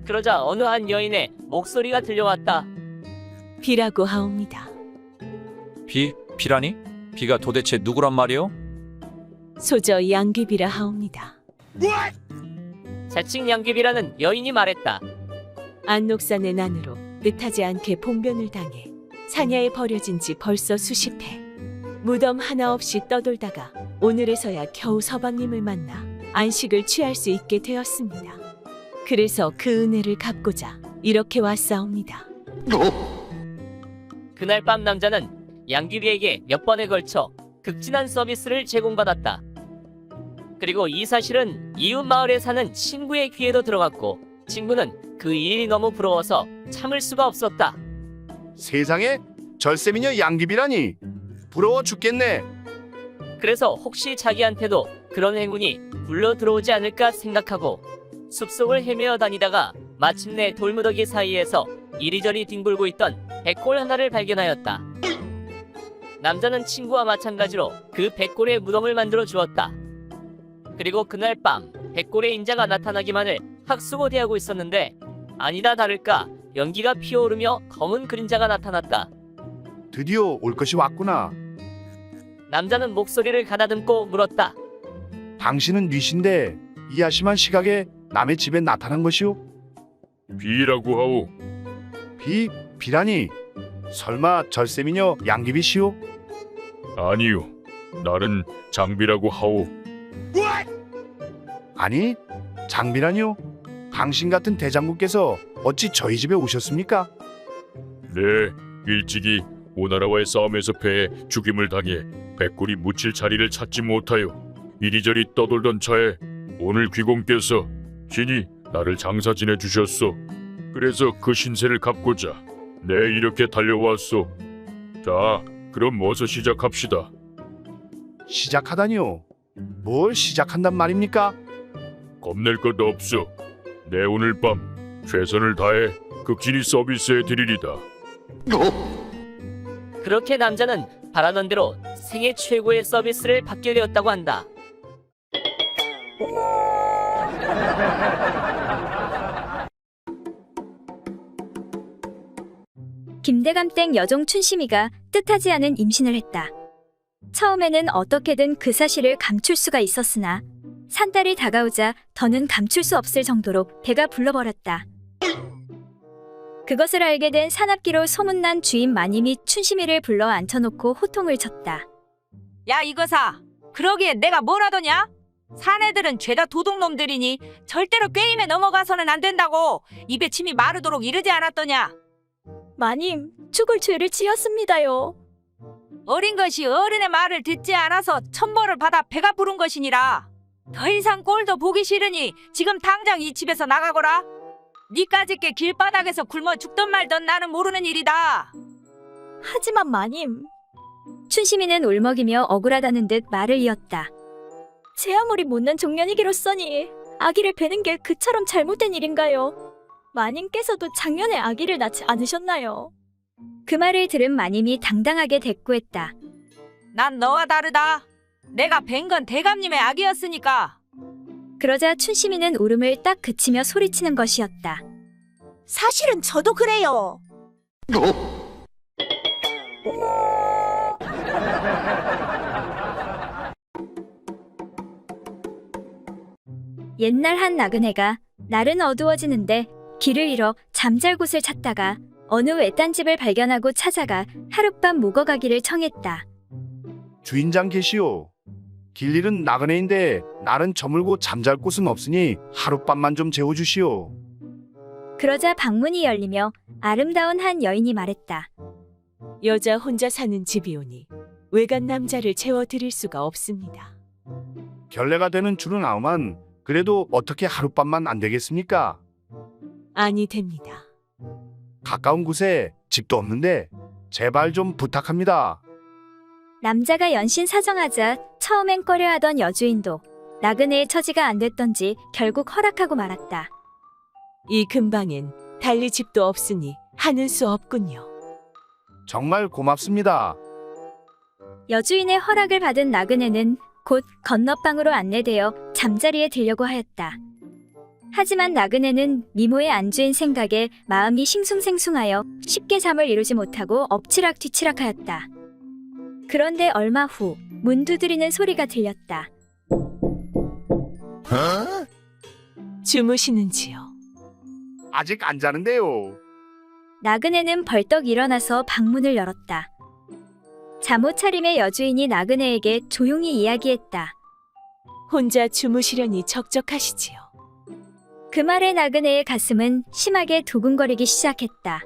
그러자 어느 한 여인의 목소리가 들려왔다. 비라고 하옵니다. 비라니? 비가 도대체 누구란 말이오? 소저 양귀비라 하옵니다. 자칭 양귀비라는 여인이 말했다. 안녹산의 난으로 뜻하지 않게 봉변을 당해 사냐에 버려진 지 벌써 수십 해. 무덤 하나 없이 떠돌다가 오늘에서야 겨우 서방님을 만나 안식을 취할 수 있게 되었습니다. 그래서 그 은혜를 갚고자 이렇게 왔사옵니다. 그날 밤 남자는 양귀비에게 몇 번에 걸쳐 극진한 서비스를 제공받았다. 그리고 이 사실은 이웃 마을에 사는 친구의 귀에도 들어갔고 친구는 그 일이 너무 부러워서 참을 수가 없었다. 세상에 절세미녀 양귀비라니 부러워 죽겠네. 그래서 혹시 자기한테도 그런 행운이 불러 들어오지 않을까 생각하고 숲속을 헤매어 다니다가 마침내 돌무더기 사이에서 이리저리 뒹굴고 있던 백골 하나를 발견하였다. 남자는 친구와 마찬가지로 그 백골의 무덤을 만들어 주었다. 그리고 그날 밤 백골의 인자가 나타나기만을 학수고대하고 있었는데 아니다 다를까 연기가 피어오르며 검은 그림자가 나타났다. 드디어 올 것이 왔구나. 남자는 목소리를 가다듬고 물었다. 당신은 뉘신데 이 아심한 시각에 남의 집에 나타난 것이오? 비라고 하오. 비라니 설마 절세미녀 양귀비시오? 아니요. 나는 장비라고 하오. 아니 장비라니요? 당신 같은 대장군께서 어찌 저희 집에 오셨습니까? 네, 일찍이 오나라와의 싸움에서 패해 죽임을 당해 백골이 묻힐 자리를 찾지 못하여 이리저리 떠돌던 차에 오늘 귀공께서 신이 나를 장사 지내주셨소. 그래서 그 신세를 갚고자 네 이렇게 달려왔소. 자, 그럼 어서 시작합시다. 시작하다니요? 뭘 시작한단 말입니까? 겁낼 것 없소. 내 오늘 밤 최선을 다해 극진히 서비스해 드리리다. 그렇게 남자는 바라던 대로 생애 최고의 서비스를 받게 되었다고 한다. 김대감댁 여종 춘심이가 뜻하지 않은 임신을 했다. 처음에는 어떻게든 그 사실을 감출 수가 있었으나 산딸이 다가오자 더는 감출 수 없을 정도로 배가 불러버렸다. 그것을 알게 된 산악기로 소문난 주인 마님이 춘심이를 불러 앉혀놓고 호통을 쳤다. 야 이거사, 그러기에 내가 뭘 하더냐? 사내들은 죄다 도둑놈들이니 절대로 꾀임에 넘어가서는 안 된다고 입에 침이 마르도록 이르지 않았더냐? 마님, 죽을 죄를 지었습니다요. 어린 것이 어른의 말을 듣지 않아서 천벌을 받아 배가 부른 것이니라. 더 이상 꼴도 보기 싫으니 지금 당장 이 집에서 나가거라. 니까짓게 길바닥에서 굶어 죽던 말던 나는 모르는 일이다. 하지만 마님. 춘심이는 울먹이며 억울하다는 듯 말을 이었다. 제 아무리 못난 종년이기로써니 아기를 베는 게 그처럼 잘못된 일인가요? 마님께서도 작년에 아기를 낳지 않으셨나요? 그 말을 들은 마님이 당당하게 대꾸했다. 난 너와 다르다. 내가 뵌 건 대감님의 아기였으니까. 그러자 춘심이는 울음을 딱 그치며 소리치는 것이었다. 사실은 저도 그래요. 옛날 한 나그네가 날은 어두워지는데 길을 잃어 잠잘 곳을 찾다가 어느 외딴 집을 발견하고 찾아가 하룻밤 묵어가기를 청했다. 주인장 계시오. 길 잃은 나그네인데 날은 저물고 잠잘 곳은 없으니 하룻밤만 좀 재워주시오. 그러자 방문이 열리며 아름다운 한 여인이 말했다. 여자 혼자 사는 집이 오니 외간 남자를 채워드릴 수가 없습니다. 결례가 되는 줄은 아오만 그래도 어떻게 하룻밤만 안 되겠습니까? 아니 됩니다. 가까운 곳에 집도 없는데 제발 좀 부탁합니다. 남자가 연신 사정하자 처음엔 꺼려하던 여주인도 나그네의 처지가 안 됐던지 결국 허락하고 말았다. 이 근방엔 달리 집도 없으니 하는 수 없군요. 정말 고맙습니다. 여주인의 허락을 받은 나그네는 곧 건너방으로 안내되어 잠자리에 들려고 하였다. 하지만 나그네는 미모의 안주인 생각에 마음이 싱숭생숭하여 쉽게 잠을 이루지 못하고 엎치락뒤치락하였다. 그런데 얼마 후 문 두드리는 소리가 들렸다. 주무시는지요? 아직 안 자는데요. 나그네는 벌떡 일어나서 방문을 열었다. 잠옷 차림의 여주인이 나그네에게 조용히 이야기했다. 혼자 주무시려니 적적하시지요. 그 말에 나그네의 가슴은 심하게 두근거리기 시작했다.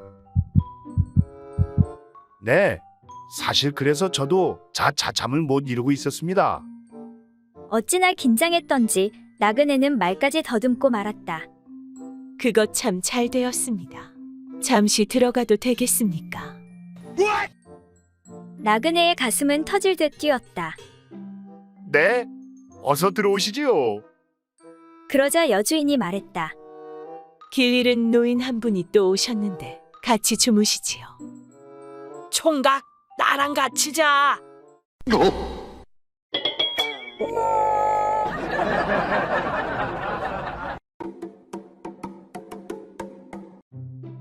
네, 사실 그래서 저도 잠을 못 이루고 있었습니다. 어찌나 긴장했던지 나그네는 말까지 더듬고 말았다. 그것 참 잘 되었습니다. 잠시 들어가도 되겠습니까? 나그네의 가슴은 터질 듯 뛰었다. 네, 어서 들어오시지요. 그러자 여주인이 말했다. 길 잃은 노인 한 분이 또 오셨는데 같이 주무시지요. 총각, 나랑 같이 자.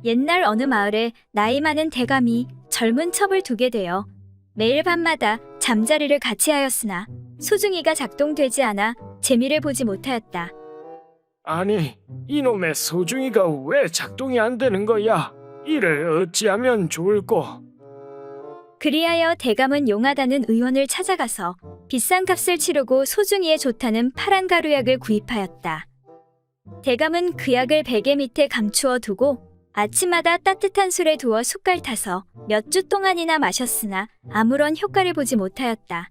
옛날 어느 마을에 나이 많은 대감이 젊은 첩을 두게 되어 매일 밤마다 잠자리를 같이 하였으나 소중이가 작동되지 않아 재미를 보지 못하였다. 아니, 이놈의 소중이가 왜 작동이 안 되는 거야? 이를 어찌하면 좋을꼬? 그리하여 대감은 용하다는 의원을 찾아가서 비싼 값을 치르고 소중이에 좋다는 파란 가루약을 구입하였다. 대감은 그 약을 베개 밑에 감추어 두고 아침마다 따뜻한 술에 두어 숟갈 타서 몇 주 동안이나 마셨으나 아무런 효과를 보지 못하였다.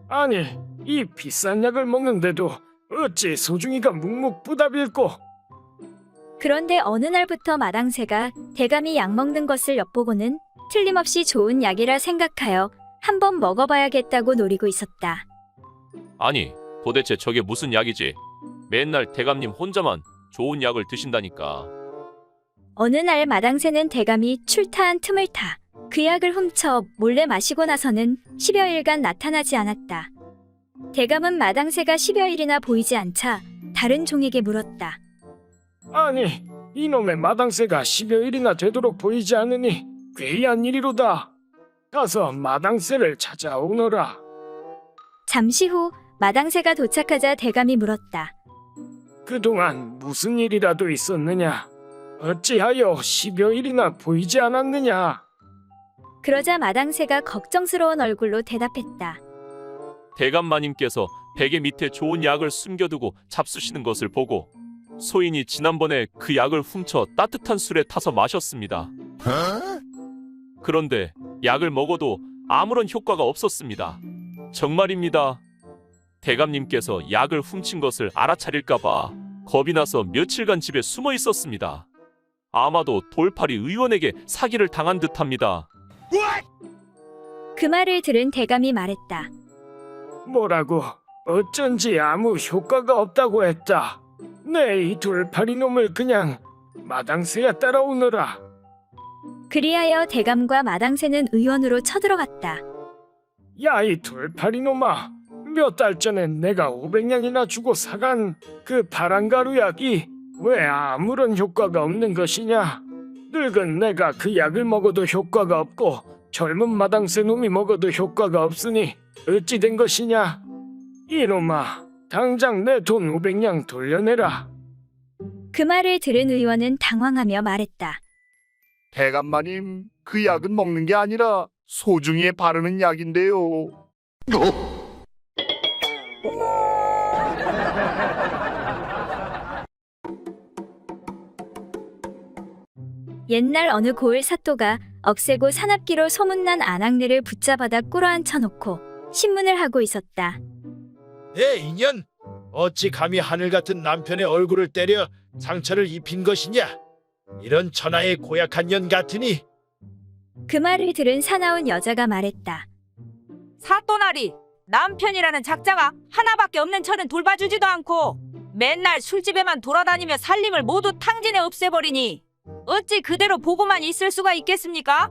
아니, 이 비싼 약을 먹는데도 어찌 소중이가 묵묵부답일꼬? 그런데 어느 날부터 마당새가 대감이 약 먹는 것을 엿보고는 틀림없이 좋은 약이라 생각하여 한번 먹어봐야겠다고 노리고 있었다. 아니, 도대체 저게 무슨 약이지? 맨날 대감님 혼자만 좋은 약을 드신다니까. 어느 날 마당새는 대감이 출타한 틈을 타 그 약을 훔쳐 몰래 마시고 나서는 10여일간 나타나지 않았다. 대감은 마당새가 10여일이나 보이지 않자 다른 종에게 물었다. 아니, 이놈의 마당새가 10여일이나 되도록 보이지 않으니 괴이한 일이로다. 가서 마당새를 찾아오너라. 잠시 후 마당새가 도착하자 대감이 물었다. 그동안 무슨 일이라도 있었느냐? 어찌하여 10여일이나 보이지 않았느냐? 그러자 마당새가 걱정스러운 얼굴로 대답했다. 대감마님께서 베개 밑에 좋은 약을 숨겨두고 잡수시는 것을 보고 소인이 지난번에 그 약을 훔쳐 따뜻한 술에 타서 마셨습니다. 그런데 약을 먹어도 아무런 효과가 없었습니다. 정말입니다. 대감님께서 약을 훔친 것을 알아차릴까봐 겁이 나서 며칠간 집에 숨어 있었습니다. 아마도 돌팔이 의원에게 사기를 당한 듯합니다. 그 말을 들은 대감이 말했다. 뭐라고? 어쩐지 아무 효과가 없다고 했다. 내 이 돌팔이 놈을 그냥 마당새야 따라오너라. 그리하여 대감과 마당새는 의원으로 쳐들어갔다. 야, 이 돌팔이 놈아, 몇 달 전에 내가 500냥이나 주고 사간 그 바람가루 약이 왜 아무런 효과가 없는 것이냐? 늙은 내가 그 약을 먹어도 효과가 없고 젊은 마당새 놈이 먹어도 효과가 없으니 어찌 된 것이냐? 이놈아, 당장 내 돈 500냥 돌려내라. 그 말을 들은 의원은 당황하며 말했다. 대감마님, 그 약은 먹는 게 아니라 소중이에 바르는 약인데요. 옛날 어느 고을 사또가 억세고 사납기로 소문난 아낙네를 붙잡아다 꿇어앉혀놓고 신문을 하고 있었다. 내 인연, 어찌 감히 하늘 같은 남편의 얼굴을 때려 상처를 입힌 것이냐? 이런 천하의 고약한 년 같으니. 그 말을 들은 사나운 여자가 말했다. 사또나리, 남편이라는 작자가 하나밖에 없는 저는 돌봐주지도 않고 맨날 술집에만 돌아다니며 살림을 모두 탕진해 없애버리니 어찌 그대로 보고만 있을 수가 있겠습니까?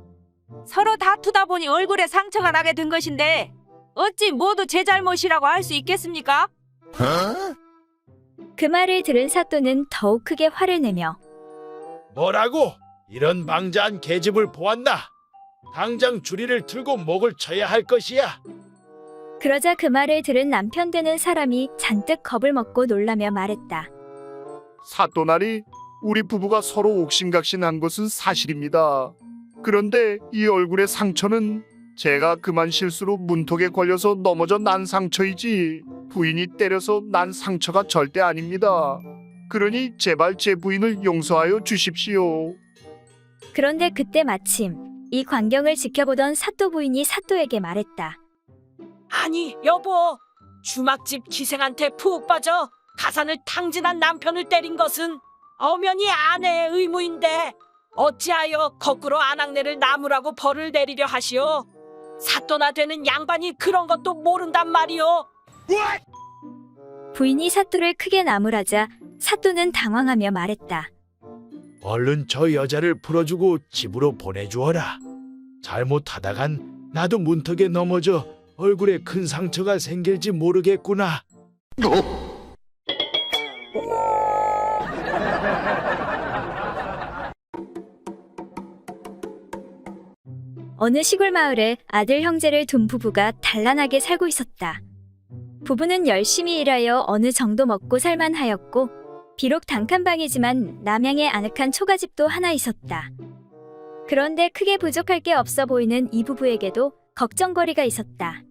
서로 다투다 보니 얼굴에 상처가 나게 된 것인데 어찌 모두 제 잘못이라고 할 수 있겠습니까? 그 말을 들은 사또는 더욱 크게 화를 내며 뭐라고? 이런 방자한 계집을 보았나? 당장 주리를 들고 목을 쳐야 할 것이야. 그러자 그 말을 들은 남편 되는 사람이 잔뜩 겁을 먹고 놀라며 말했다. 사또나리, 우리 부부가 서로 옥신각신한 것은 사실입니다. 그런데 이 얼굴의 상처는 제가 그만 실수로 문턱에 걸려서 넘어져 난 상처이지 부인이 때려서 난 상처가 절대 아닙니다. 그러니 제발 제 부인을 용서하여 주십시오. 그런데 그때 마침 이 광경을 지켜보던 사또 부인이 사또에게 말했다. 아니, 여보, 주막집 기생한테 푹 빠져 가산을 탕진한 남편을 때린 것은 엄연히 아내의 의무인데 어찌하여 거꾸로 아낙네를 나무라고 벌을 내리려 하시오? 사또나 되는 양반이 그런 것도 모른단 말이오. 부인이 사또를 크게 나무라자 사또는 당황하며 말했다. 얼른 저 여자를 풀어주고 집으로 보내주어라. 잘못하다간 나도 문턱에 넘어져 얼굴에 큰 상처가 생길지 모르겠구나. 어느 시골 마을에 아들 형제를 둔 부부가 단란하게 살고 있었다. 부부는 열심히 일하여 어느 정도 먹고 살만하였고 비록 단칸방이지만 남양에 아늑한 초가집도 하나 있었다. 그런데 크게 부족할 게 없어 보이는 이 부부에게도 걱정거리가 있었다.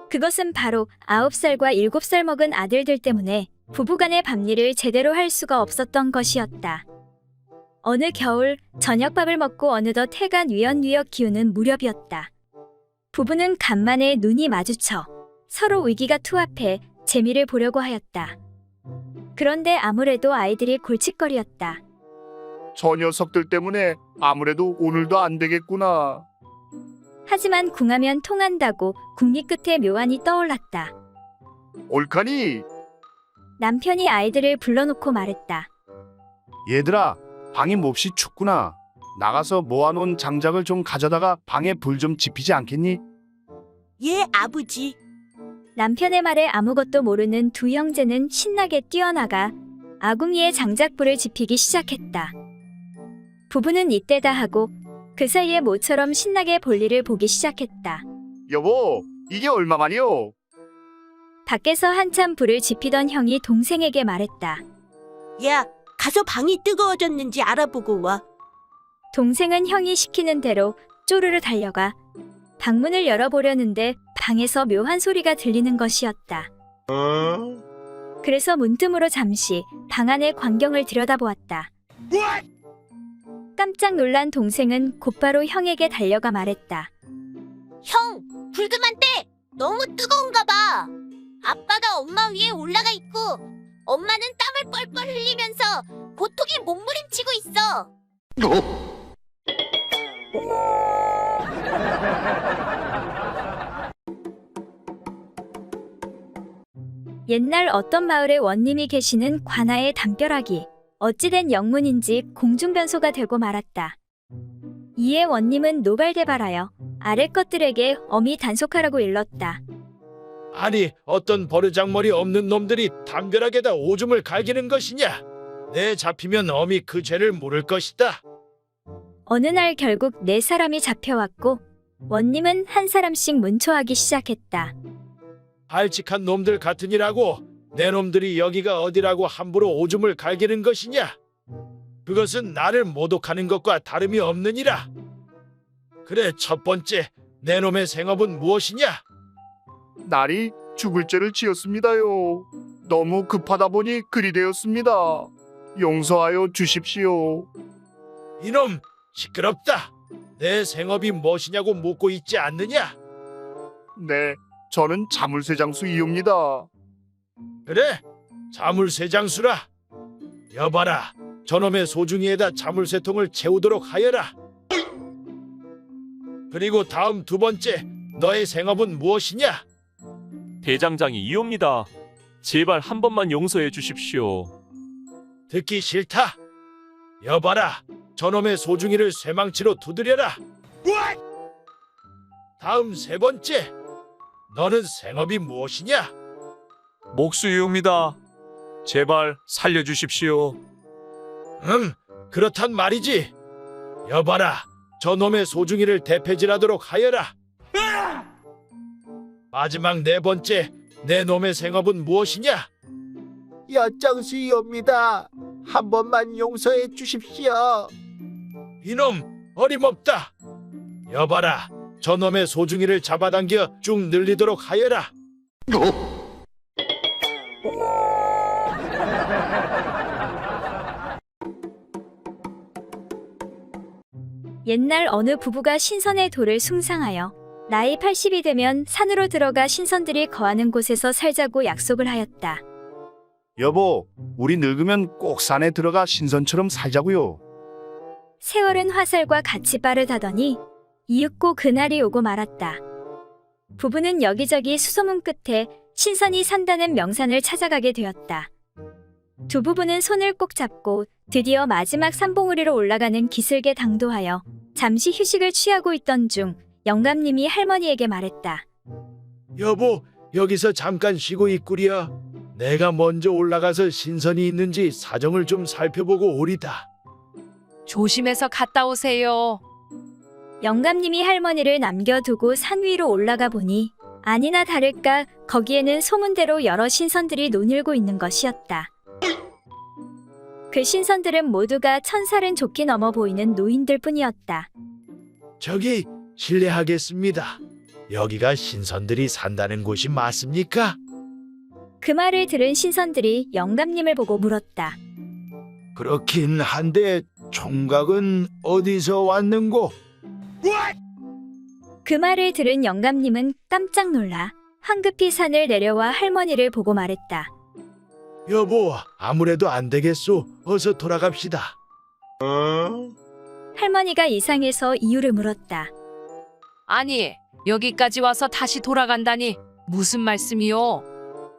그것은 바로 9살과 7살 먹은 아들들 때문에 부부간의 밥일을 제대로 할 수가 없었던 것이었다. 어느 겨울 저녁밥을 먹고 어느덧 해가 뉘엿뉘엿 기우는 무렵이었다. 부부는 간만에 눈이 마주쳐 서로 위기가 투합해 재미를 보려고 하였다. 그런데 아무래도 아이들이 골칫거리였다. 저 녀석들 때문에 아무래도 오늘도 안 되겠구나. 하지만 궁하면 통한다고 궁리 끝에 묘안이 떠올랐다. 옳카니? 남편이 아이들을 불러놓고 말했다. 얘들아, 방이 몹시 춥구나. 나가서 모아놓은 장작을 좀 가져다가 방에 불 좀 지피지 않겠니? 예, 아버지. 남편의 말에 아무것도 모르는 두 형제는 신나게 뛰어나가 아궁이에 장작불을 지피기 시작했다. 부부는 이때다 하고 그 사이에 모처럼 신나게 볼일을 보기 시작했다. 여보, 이게 얼마만이요? 밖에서 한참 불을 지피던 형이 동생에게 말했다. 야, 가서 방이 뜨거워졌는지 알아보고 와. 동생은 형이 시키는 대로 쪼르르 달려가 방문을 열어보려는데 방에서 묘한 소리가 들리는 것이었다. 그래서 문틈으로 잠시 방 안의 광경을 들여다보았다. 깜짝 놀란 동생은 곧바로 형에게 달려가 말했다. 형, 불 그만 떼! 너무 뜨거운가 봐. 아빠가 엄마 위에 올라가 있고 엄마는 땀을 뻘뻘 흘리면서 고통에 몸부림치고 있어. 옛날 어떤 마을에 원님이 계시는 관아의 담벼락이 어찌된 영문인지 공중변소가 되고 말았다. 이에 원님은 노발대발하여 아랫 것들에게 엄히 단속하라고 일렀다. 아니 어떤 버르장머리 없는 놈들이 담벼락에다 오줌을 갈기는 것이냐? 내 잡히면 엄히 그 죄를 물을 것이다. 어느 날 결국 4사람이 잡혀왔고 원님은 한 사람씩 문초하기 시작했다. 발칙한 놈들 같으니라고 내 놈들이 여기가 어디라고 함부로 오줌을 갈기는 것이냐? 그것은 나를 모독하는 것과 다름이 없느니라. 그래, 첫 번째 내 놈의 생업은 무엇이냐? 날이 죽을 죄를 지었습니다요. 너무 급하다 보니 그리 되었습니다. 용서하여 주십시오. 이놈 시끄럽다. 내 생업이 무엇이냐고 묻고 있지 않느냐? 네, 저는 자물쇠 장수이옵니다. 그래, 자물쇠 장수라. 여봐라, 저놈의 소중이에다 자물쇠통을 채우도록 하여라. 그리고 다음 두 번째, 너의 생업은 무엇이냐? 대장장이 이옵니다. 제발 한 번만 용서해 주십시오. 듣기 싫다. 여봐라, 저놈의 소중이를 쇠망치로 두드려라. 다음 세 번째, 너는 생업이 무엇이냐? 목수이옵니다. 제발 살려주십시오. 그렇단 말이지. 여봐라, 저놈의 소중이를 대패질하도록 하여라. 마지막 네 번째, 내 놈의 생업은 무엇이냐? 엿장수이옵니다. 한 번만 용서해 주십시오. 이놈 어림없다. 여봐라, 저놈의 소중이를 잡아당겨 쭉 늘리도록 하여라. 옛날 어느 부부가 신선의 돌을 숭상하여 나이 80이 되면 산으로 들어가 신선들이 거하는 곳에서 살자고 약속을 하였다. 여보, 우리 늙으면 꼭 산에 들어가 신선처럼 살자고요. 세월은 화살과 같이 빠르다더니 이윽고 그날이 오고 말았다. 부부는 여기저기 수소문 끝에 신선이 산다는 명산을 찾아가게 되었다. 두 부부는 손을 꼭 잡고 드디어 마지막 산봉우리로 올라가는 기슭에 당도하여 잠시 휴식을 취하고 있던 중 영감님이 할머니에게 말했다. 여보, 여기서 잠깐 쉬고 있구려. 내가 먼저 올라가서 신선이 있는지 사정을 좀 살펴보고 오리다. 조심해서 갔다 오세요. 영감님이 할머니를 남겨두고 산 위로 올라가 보니 아니나 다를까 거기에는 소문대로 여러 신선들이 논일고 있는 것이었다. 그 신선들은 모두가 1000살은 좋게 넘어 보이는 노인들 뿐이었다. 저기 실례하겠습니다. 여기가 신선들이 산다는 곳이 맞습니까? 그 말을 들은 신선들이 영감님을 보고 물었다. 그렇긴 한데 총각은 어디서 왔는고? 그 말을 들은 영감님은 깜짝 놀라 황급히 산을 내려와 할머니를 보고 말했다. 여보, 아무래도 안 되겠소. 어서 돌아갑시다. 할머니가 이상해서 이유를 물었다. 아니, 여기까지 와서 다시 돌아간다니 무슨 말씀이요?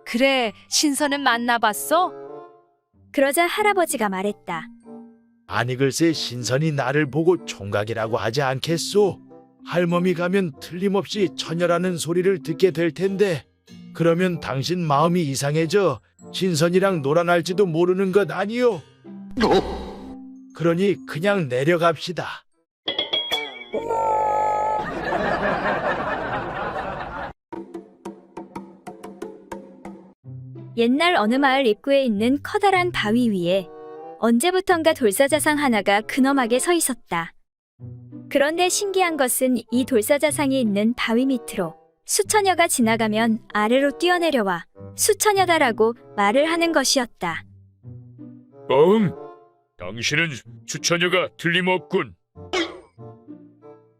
그래, 신선은 만나봤어? 그러자 할아버지가 말했다. 아니 글쎄 신선이 나를 보고 총각이라고 하지 않겠소? 할멈이 가면 틀림없이 처녀라는 소리를 듣게 될 텐데 그러면 당신 마음이 이상해져 신선이랑 놀아날지도 모르는 것 아니요? 그러니 그냥 내려갑시다. 옛날 어느 마을 입구에 있는 커다란 바위 위에 언제부턴가 돌사자상 하나가 근엄하게 서 있었다. 그런데 신기한 것은 이 돌사자상이 있는 바위 밑으로 수처녀가 지나가면 아래로 뛰어내려와 수처녀다라고 말을 하는 것이었다. 당신은 수처녀가 틀림없군.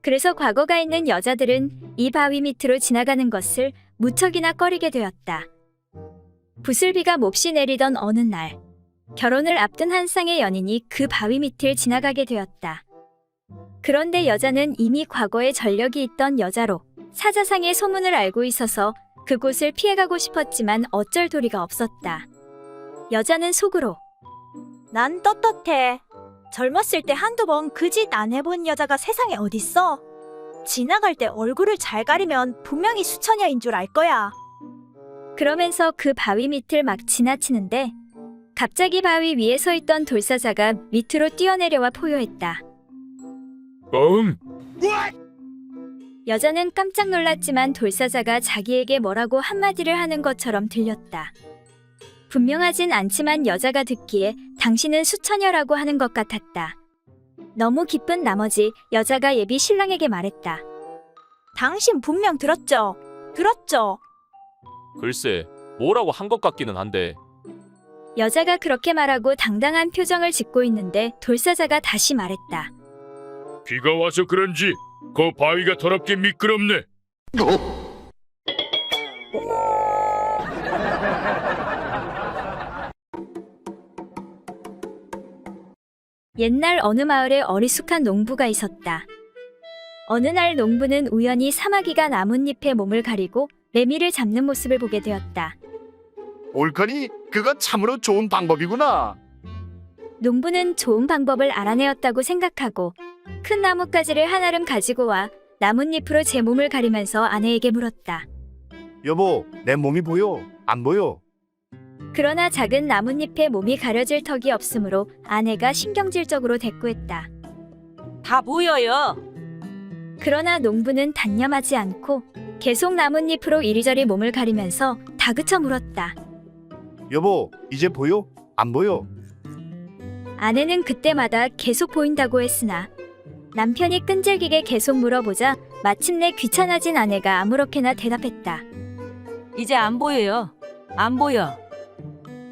그래서 과거가 있는 여자들은 이 바위 밑으로 지나가는 것을 무척이나 꺼리게 되었다. 부슬비가 몹시 내리던 어느 날, 결혼을 앞둔 한 쌍의 연인이 그 바위 밑을 지나가게 되었다. 그런데 여자는 이미 과거에 전력이 있던 여자로 사자상의 소문을 알고 있어서 그곳을 피해가고 싶었지만 어쩔 도리가 없었다. 여자는 속으로 난 떳떳해. 젊었을 때 한두 번 그 짓 안 해본 여자가 세상에 어딨어? 지나갈 때 얼굴을 잘 가리면 분명히 수처녀인 줄 알 거야. 그러면서 그 바위 밑을 막 지나치는데 갑자기 바위 위에 서 있던 돌사자가 밑으로 뛰어내려와 포효했다. 여자는 깜짝 놀랐지만 돌사자가 자기에게 뭐라고 한마디를 하는 것처럼 들렸다. 분명하진 않지만 여자가 듣기에 당신은 수처녀라고 하는 것 같았다. 너무 기쁜 나머지 여자가 예비 신랑에게 말했다. 당신 분명 들었죠? 들었죠? 글쎄, 뭐라고 한 것 같기는 한데. 여자가 그렇게 말하고 당당한 표정을 짓고 있는데 돌사자가 다시 말했다. 비가 와서 그런지 그 바위가 더럽게 미끄럽네. 옛날 어느 마을에 어리숙한 농부가 있었다. 어느 날 농부는 우연히 사마귀가 나뭇잎에 몸을 가리고 매미를 잡는 모습을 보게 되었다. 옳거니 그건 참으로 좋은 방법이구나. 농부는 좋은 방법을 알아내었다고 생각하고 큰 나뭇가지를 한아름 가지고 와 나뭇잎으로 제 몸을 가리면서 아내에게 물었다. 여보, 내 몸이 보여? 안 보여? 그러나 작은 나뭇잎에 몸이 가려질 턱이 없으므로 아내가 신경질적으로 대꾸했다. 다 보여요. 그러나 농부는 단념하지 않고 계속 나뭇잎으로 이리저리 몸을 가리면서 다그쳐 물었다. 여보, 이제 보여? 안 보여? 아내는 그때마다 계속 보인다고 했으나 남편이 끈질기게 계속 물어보자 마침내 귀찮아진 아내가 아무렇게나 대답했다. 이제 안 보여요. 안 보여.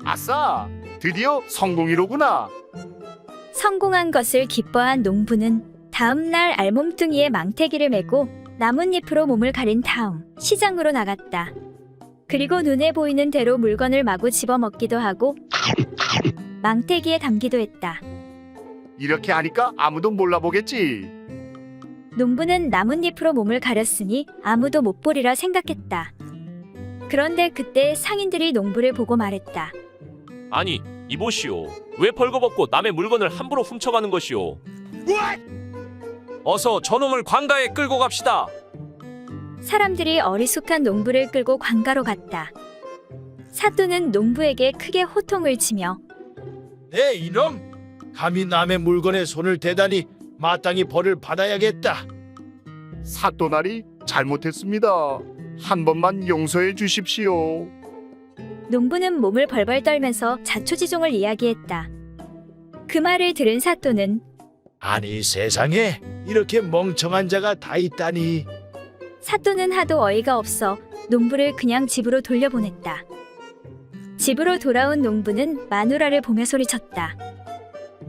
아싸! 드디어 성공이로구나. 성공한 것을 기뻐한 농부는 다음 날 알몸뚱이에 망태기를 메고 나뭇잎으로 몸을 가린 다음 시장으로 나갔다. 그리고 눈에 보이는 대로 물건을 마구 집어먹기도 하고 망태기에 담기도 했다. 이렇게 하니까 아무도 몰라보겠지. 농부는 나뭇잎으로 몸을 가렸으니 아무도 못 보리라 생각했다. 그런데 그때 상인들이 농부를 보고 말했다. 아니, 이보시오. 왜 벌거벗고 남의 물건을 함부로 훔쳐가는 것이오? 어서 저놈을 관가에 끌고 갑시다. 사람들이 어리숙한 농부를 끌고 관가로 갔다. 사또는 농부에게 크게 호통을 치며 네 이놈! 감히 남의 물건에 손을 대다니 마땅히 벌을 받아야겠다. 사또나리 잘못했습니다. 한 번만 용서해 주십시오. 농부는 몸을 벌벌 떨면서 자초지종을 이야기했다. 그 말을 들은 사또는 아니 세상에 이렇게 멍청한 자가 다 있다니. 사또는 하도 어이가 없어 농부를 그냥 집으로 돌려보냈다. 집으로 돌아온 농부는 마누라를 보며 소리쳤다.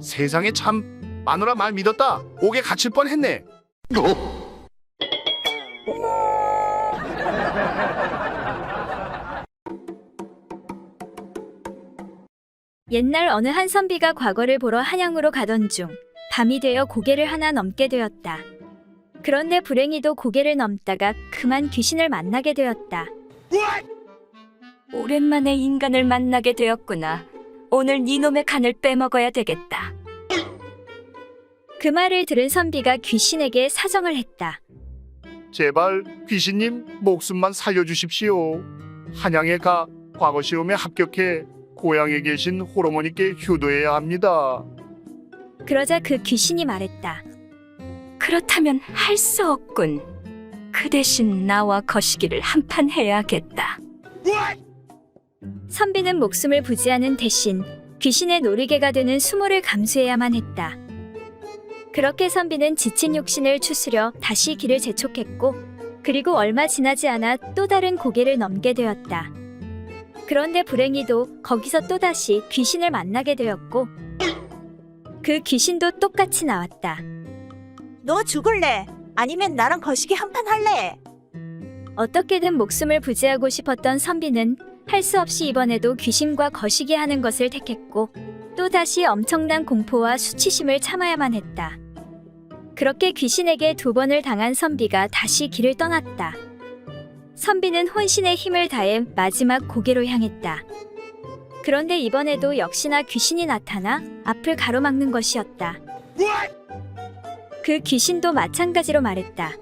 세상에 참 마누라 말 믿었다. 옥에 갇힐 뻔했네. 옛날 어느 한 선비가 과거를 보러 한양으로 가던 중 밤이 되어 고개를 하나 넘게 되었다. 그런데 불행히도 고개를 넘다가 그만 귀신을 만나게 되었다. 오랜만에 인간을 만나게 되었구나. 오늘 니놈의 간을 빼먹어야 되겠다. 그 말을 들은 선비가 귀신에게 사정을 했다. 제발 귀신님 목숨만 살려주십시오. 한양에 가 과거 시험에 합격해 고향에 계신 홀어머니께 효도해야 합니다. 그러자 그 귀신이 말했다. 그렇다면 할 수 없군. 그 대신 나와 거시기를 한판 해야겠다. 선비는 목숨을 부지하는 대신 귀신의 놀이개가 되는 수모를 감수해야만 했다. 그렇게 선비는 지친 육신을 추스려 다시 길을 재촉했고 그리고 얼마 지나지 않아 또 다른 고개를 넘게 되었다. 그런데 불행히도 거기서 또다시 귀신을 만나게 되었고 그 귀신도 똑같이 나왔다. 너 죽을래? 아니면 나랑 거시기 한판 할래? 어떻게든 목숨을 부지하고 싶었던 선비는 할 수 없이 이번에도 귀신과 거시기 하는 것을 택했고 또다시 엄청난 공포와 수치심을 참아야만 했다. 그렇게 귀신에게 2번을 당한 선비가 다시 길을 떠났다. 선비는 혼신의 힘을 다해 마지막 고개로 향했다. 그런데 이번에도 역시나 귀신이 나타나 앞을 가로막는 것이었다. 그 귀신도 마찬가지로 말했다.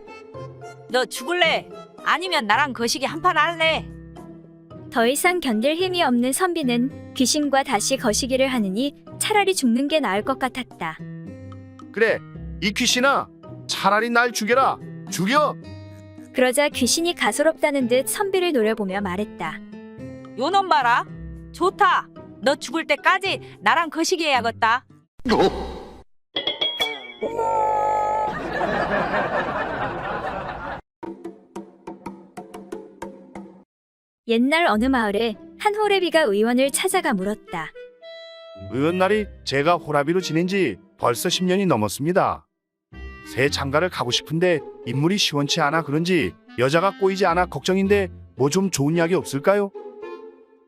너 죽을래? 아니면 나랑 거시기 한판 할래? 더 이상 견딜 힘이 없는 선비는 귀신과 다시 거시기를 하느니 차라리 죽는 게 나을 것 같았다. 그래, 이 귀신아, 차라리 날 죽여라. 죽여. 그러자 귀신이 가소롭다는 듯 선비를 노려보며 말했다. 요놈 봐라. 좋다. 너 죽을 때까지 나랑 거시기 해야겠다. 옛날 어느 마을에 한 호래비가 의원을 찾아가 물었다. 의원날이 제가 호라비로 지낸 지 벌써 10년이 넘었습니다. 새 장가를 가고 싶은데 인물이 시원치 않아 그런지 여자가 꼬이지 않아 걱정인데 뭐 좀 좋은 약이 없을까요?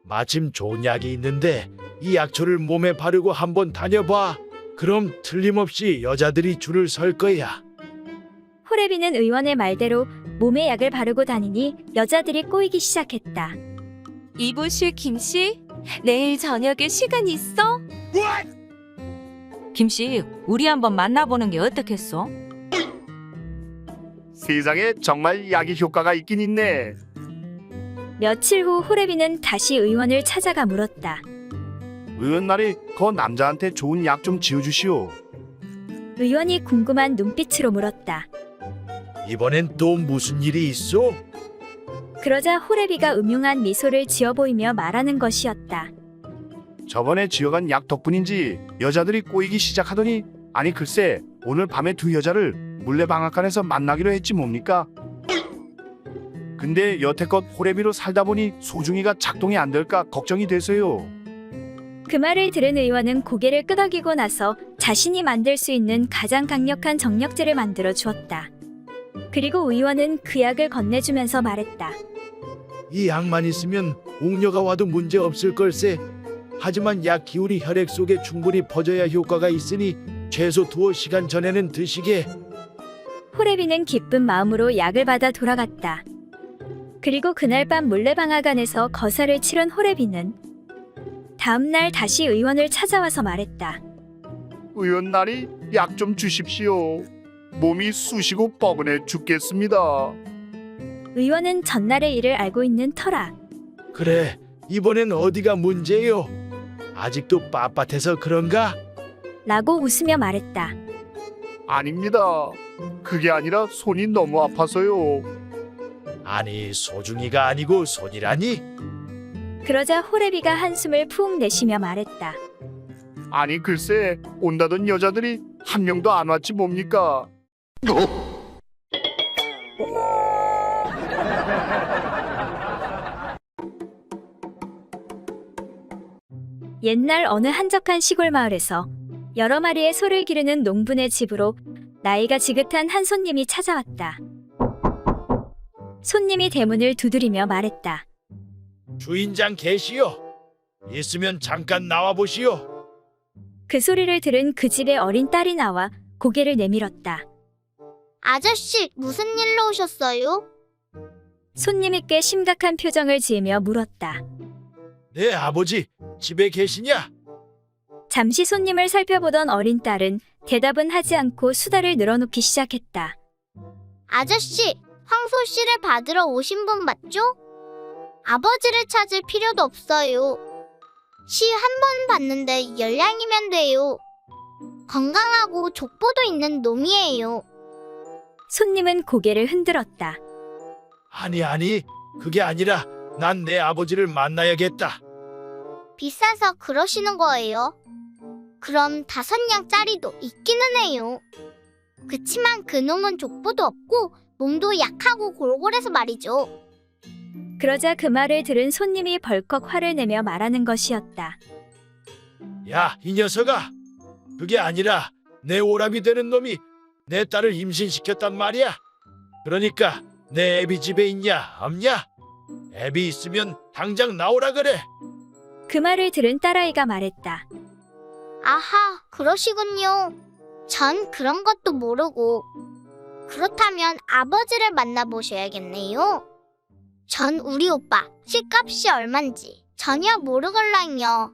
마침 좋은 약이 있는데 이 약초를 몸에 바르고 한번 다녀봐. 그럼 틀림없이 여자들이 줄을 설 거야. 호래비는 의원의 말대로 몸에 약을 바르고 다니니 여자들이 꼬이기 시작했다. 이보실 김씨, 내일 저녁에 시간 있어? 김씨, 우리 한번 만나보는 게 어떻겠어? 세상에 정말 약이 효과가 있긴 있네. 며칠 후 호래비는 다시 의원을 찾아가 물었다. 의원날이 그 남자한테 좋은 약 좀 지어주시오. 의원이 궁금한 눈빛으로 물었다. 이번엔 또 무슨 일이 있어? 그러자 호래비가 음흉한 미소를 지어 보이며 말하는 것이었다. 저번에 지어간 약 덕분인지 여자들이 꼬이기 시작하더니 아니 글쎄 오늘 밤에 2 여자를 물레방앗간에서 만나기로 했지 뭡니까? 근데 여태껏 호래비로 살다 보니 소중이가 작동이 안 될까 걱정이 돼서요. 그 말을 들은 의원은 고개를 끄덕이고 나서 자신이 만들 수 있는 가장 강력한 정력제를 만들어 주었다. 그리고 의원은 그 약을 건네주면서 말했다. 이 약만 있으면 옥녀가 와도 문제 없을 걸세. 하지만 약 기울이 혈액 속에 충분히 퍼져야 효과가 있으니 최소 2시간 전에는 드시게. 호래비는 기쁜 마음으로 약을 받아 돌아갔다. 그리고 그날 밤 물레방앗간에서 거사를 치른 호래비는 다음 날 다시 의원을 찾아와서 말했다. 의원날이 약 좀 주십시오. 몸이 쑤시고 뻐근해 죽겠습니다. 의원은 전날의 일을 알고 있는 터라. 그래, 이번엔 어디가 문제요? 아직도 빳빳해서 그런가? 라고 웃으며 말했다. 아닙니다. 그게 아니라 손이 너무 아파서요. 아니, 소중이가 아니고 손이라니? 그러자 호래비가 한숨을 푹 내쉬며 말했다. 아니 글쎄 온다던 여자들이 한 명도 안 왔지 뭡니까? 옛날 어느 한적한 시골 마을에서 여러 마리의 소를 기르는 농부네 집으로 나이가 지긋한 한 손님이 찾아왔다. 손님이 대문을 두드리며 말했다. 주인장 계시오. 있으면 잠깐 나와 보시오. 그 소리를 들은 그 집의 어린 딸이 나와 고개를 내밀었다. 아저씨, 무슨 일로 오셨어요? 손님이 꽤 심각한 표정을 지으며 물었다. 내 아버지 집에 계시냐? 잠시 손님을 살펴보던 어린 딸은 대답은 하지 않고 수다를 늘어놓기 시작했다. 아저씨, 황소 씨를 받으러 오신 분 맞죠? 아버지를 찾을 필요도 없어요. 시 한 번 봤는데 열량이면 돼요. 건강하고 족보도 있는 놈이에요. 손님은 고개를 흔들었다. 아니, 그게 아니라 난 내 아버지를 만나야겠다. 비싸서 그러시는 거예요. 그럼 5냥짜리도 있기는 해요. 그치만 그놈은 족보도 없고 몸도 약하고 골골해서 말이죠. 그러자 그 말을 들은 손님이 벌컥 화를 내며 말하는 것이었다. 야, 이 녀석아. 그게 아니라 내 오랍이 되는 놈이 내 딸을 임신시켰단 말이야. 그러니까 내 애비 집에 있냐 없냐? 애비 있으면 당장 나오라 그래. 그 말을 들은 딸아이가 말했다. 아하, 그러시군요. 전 그런 것도 모르고. 그렇다면 아버지를 만나보셔야겠네요. 전 우리 오빠 집값이 얼만지 전혀 모르걸랑요.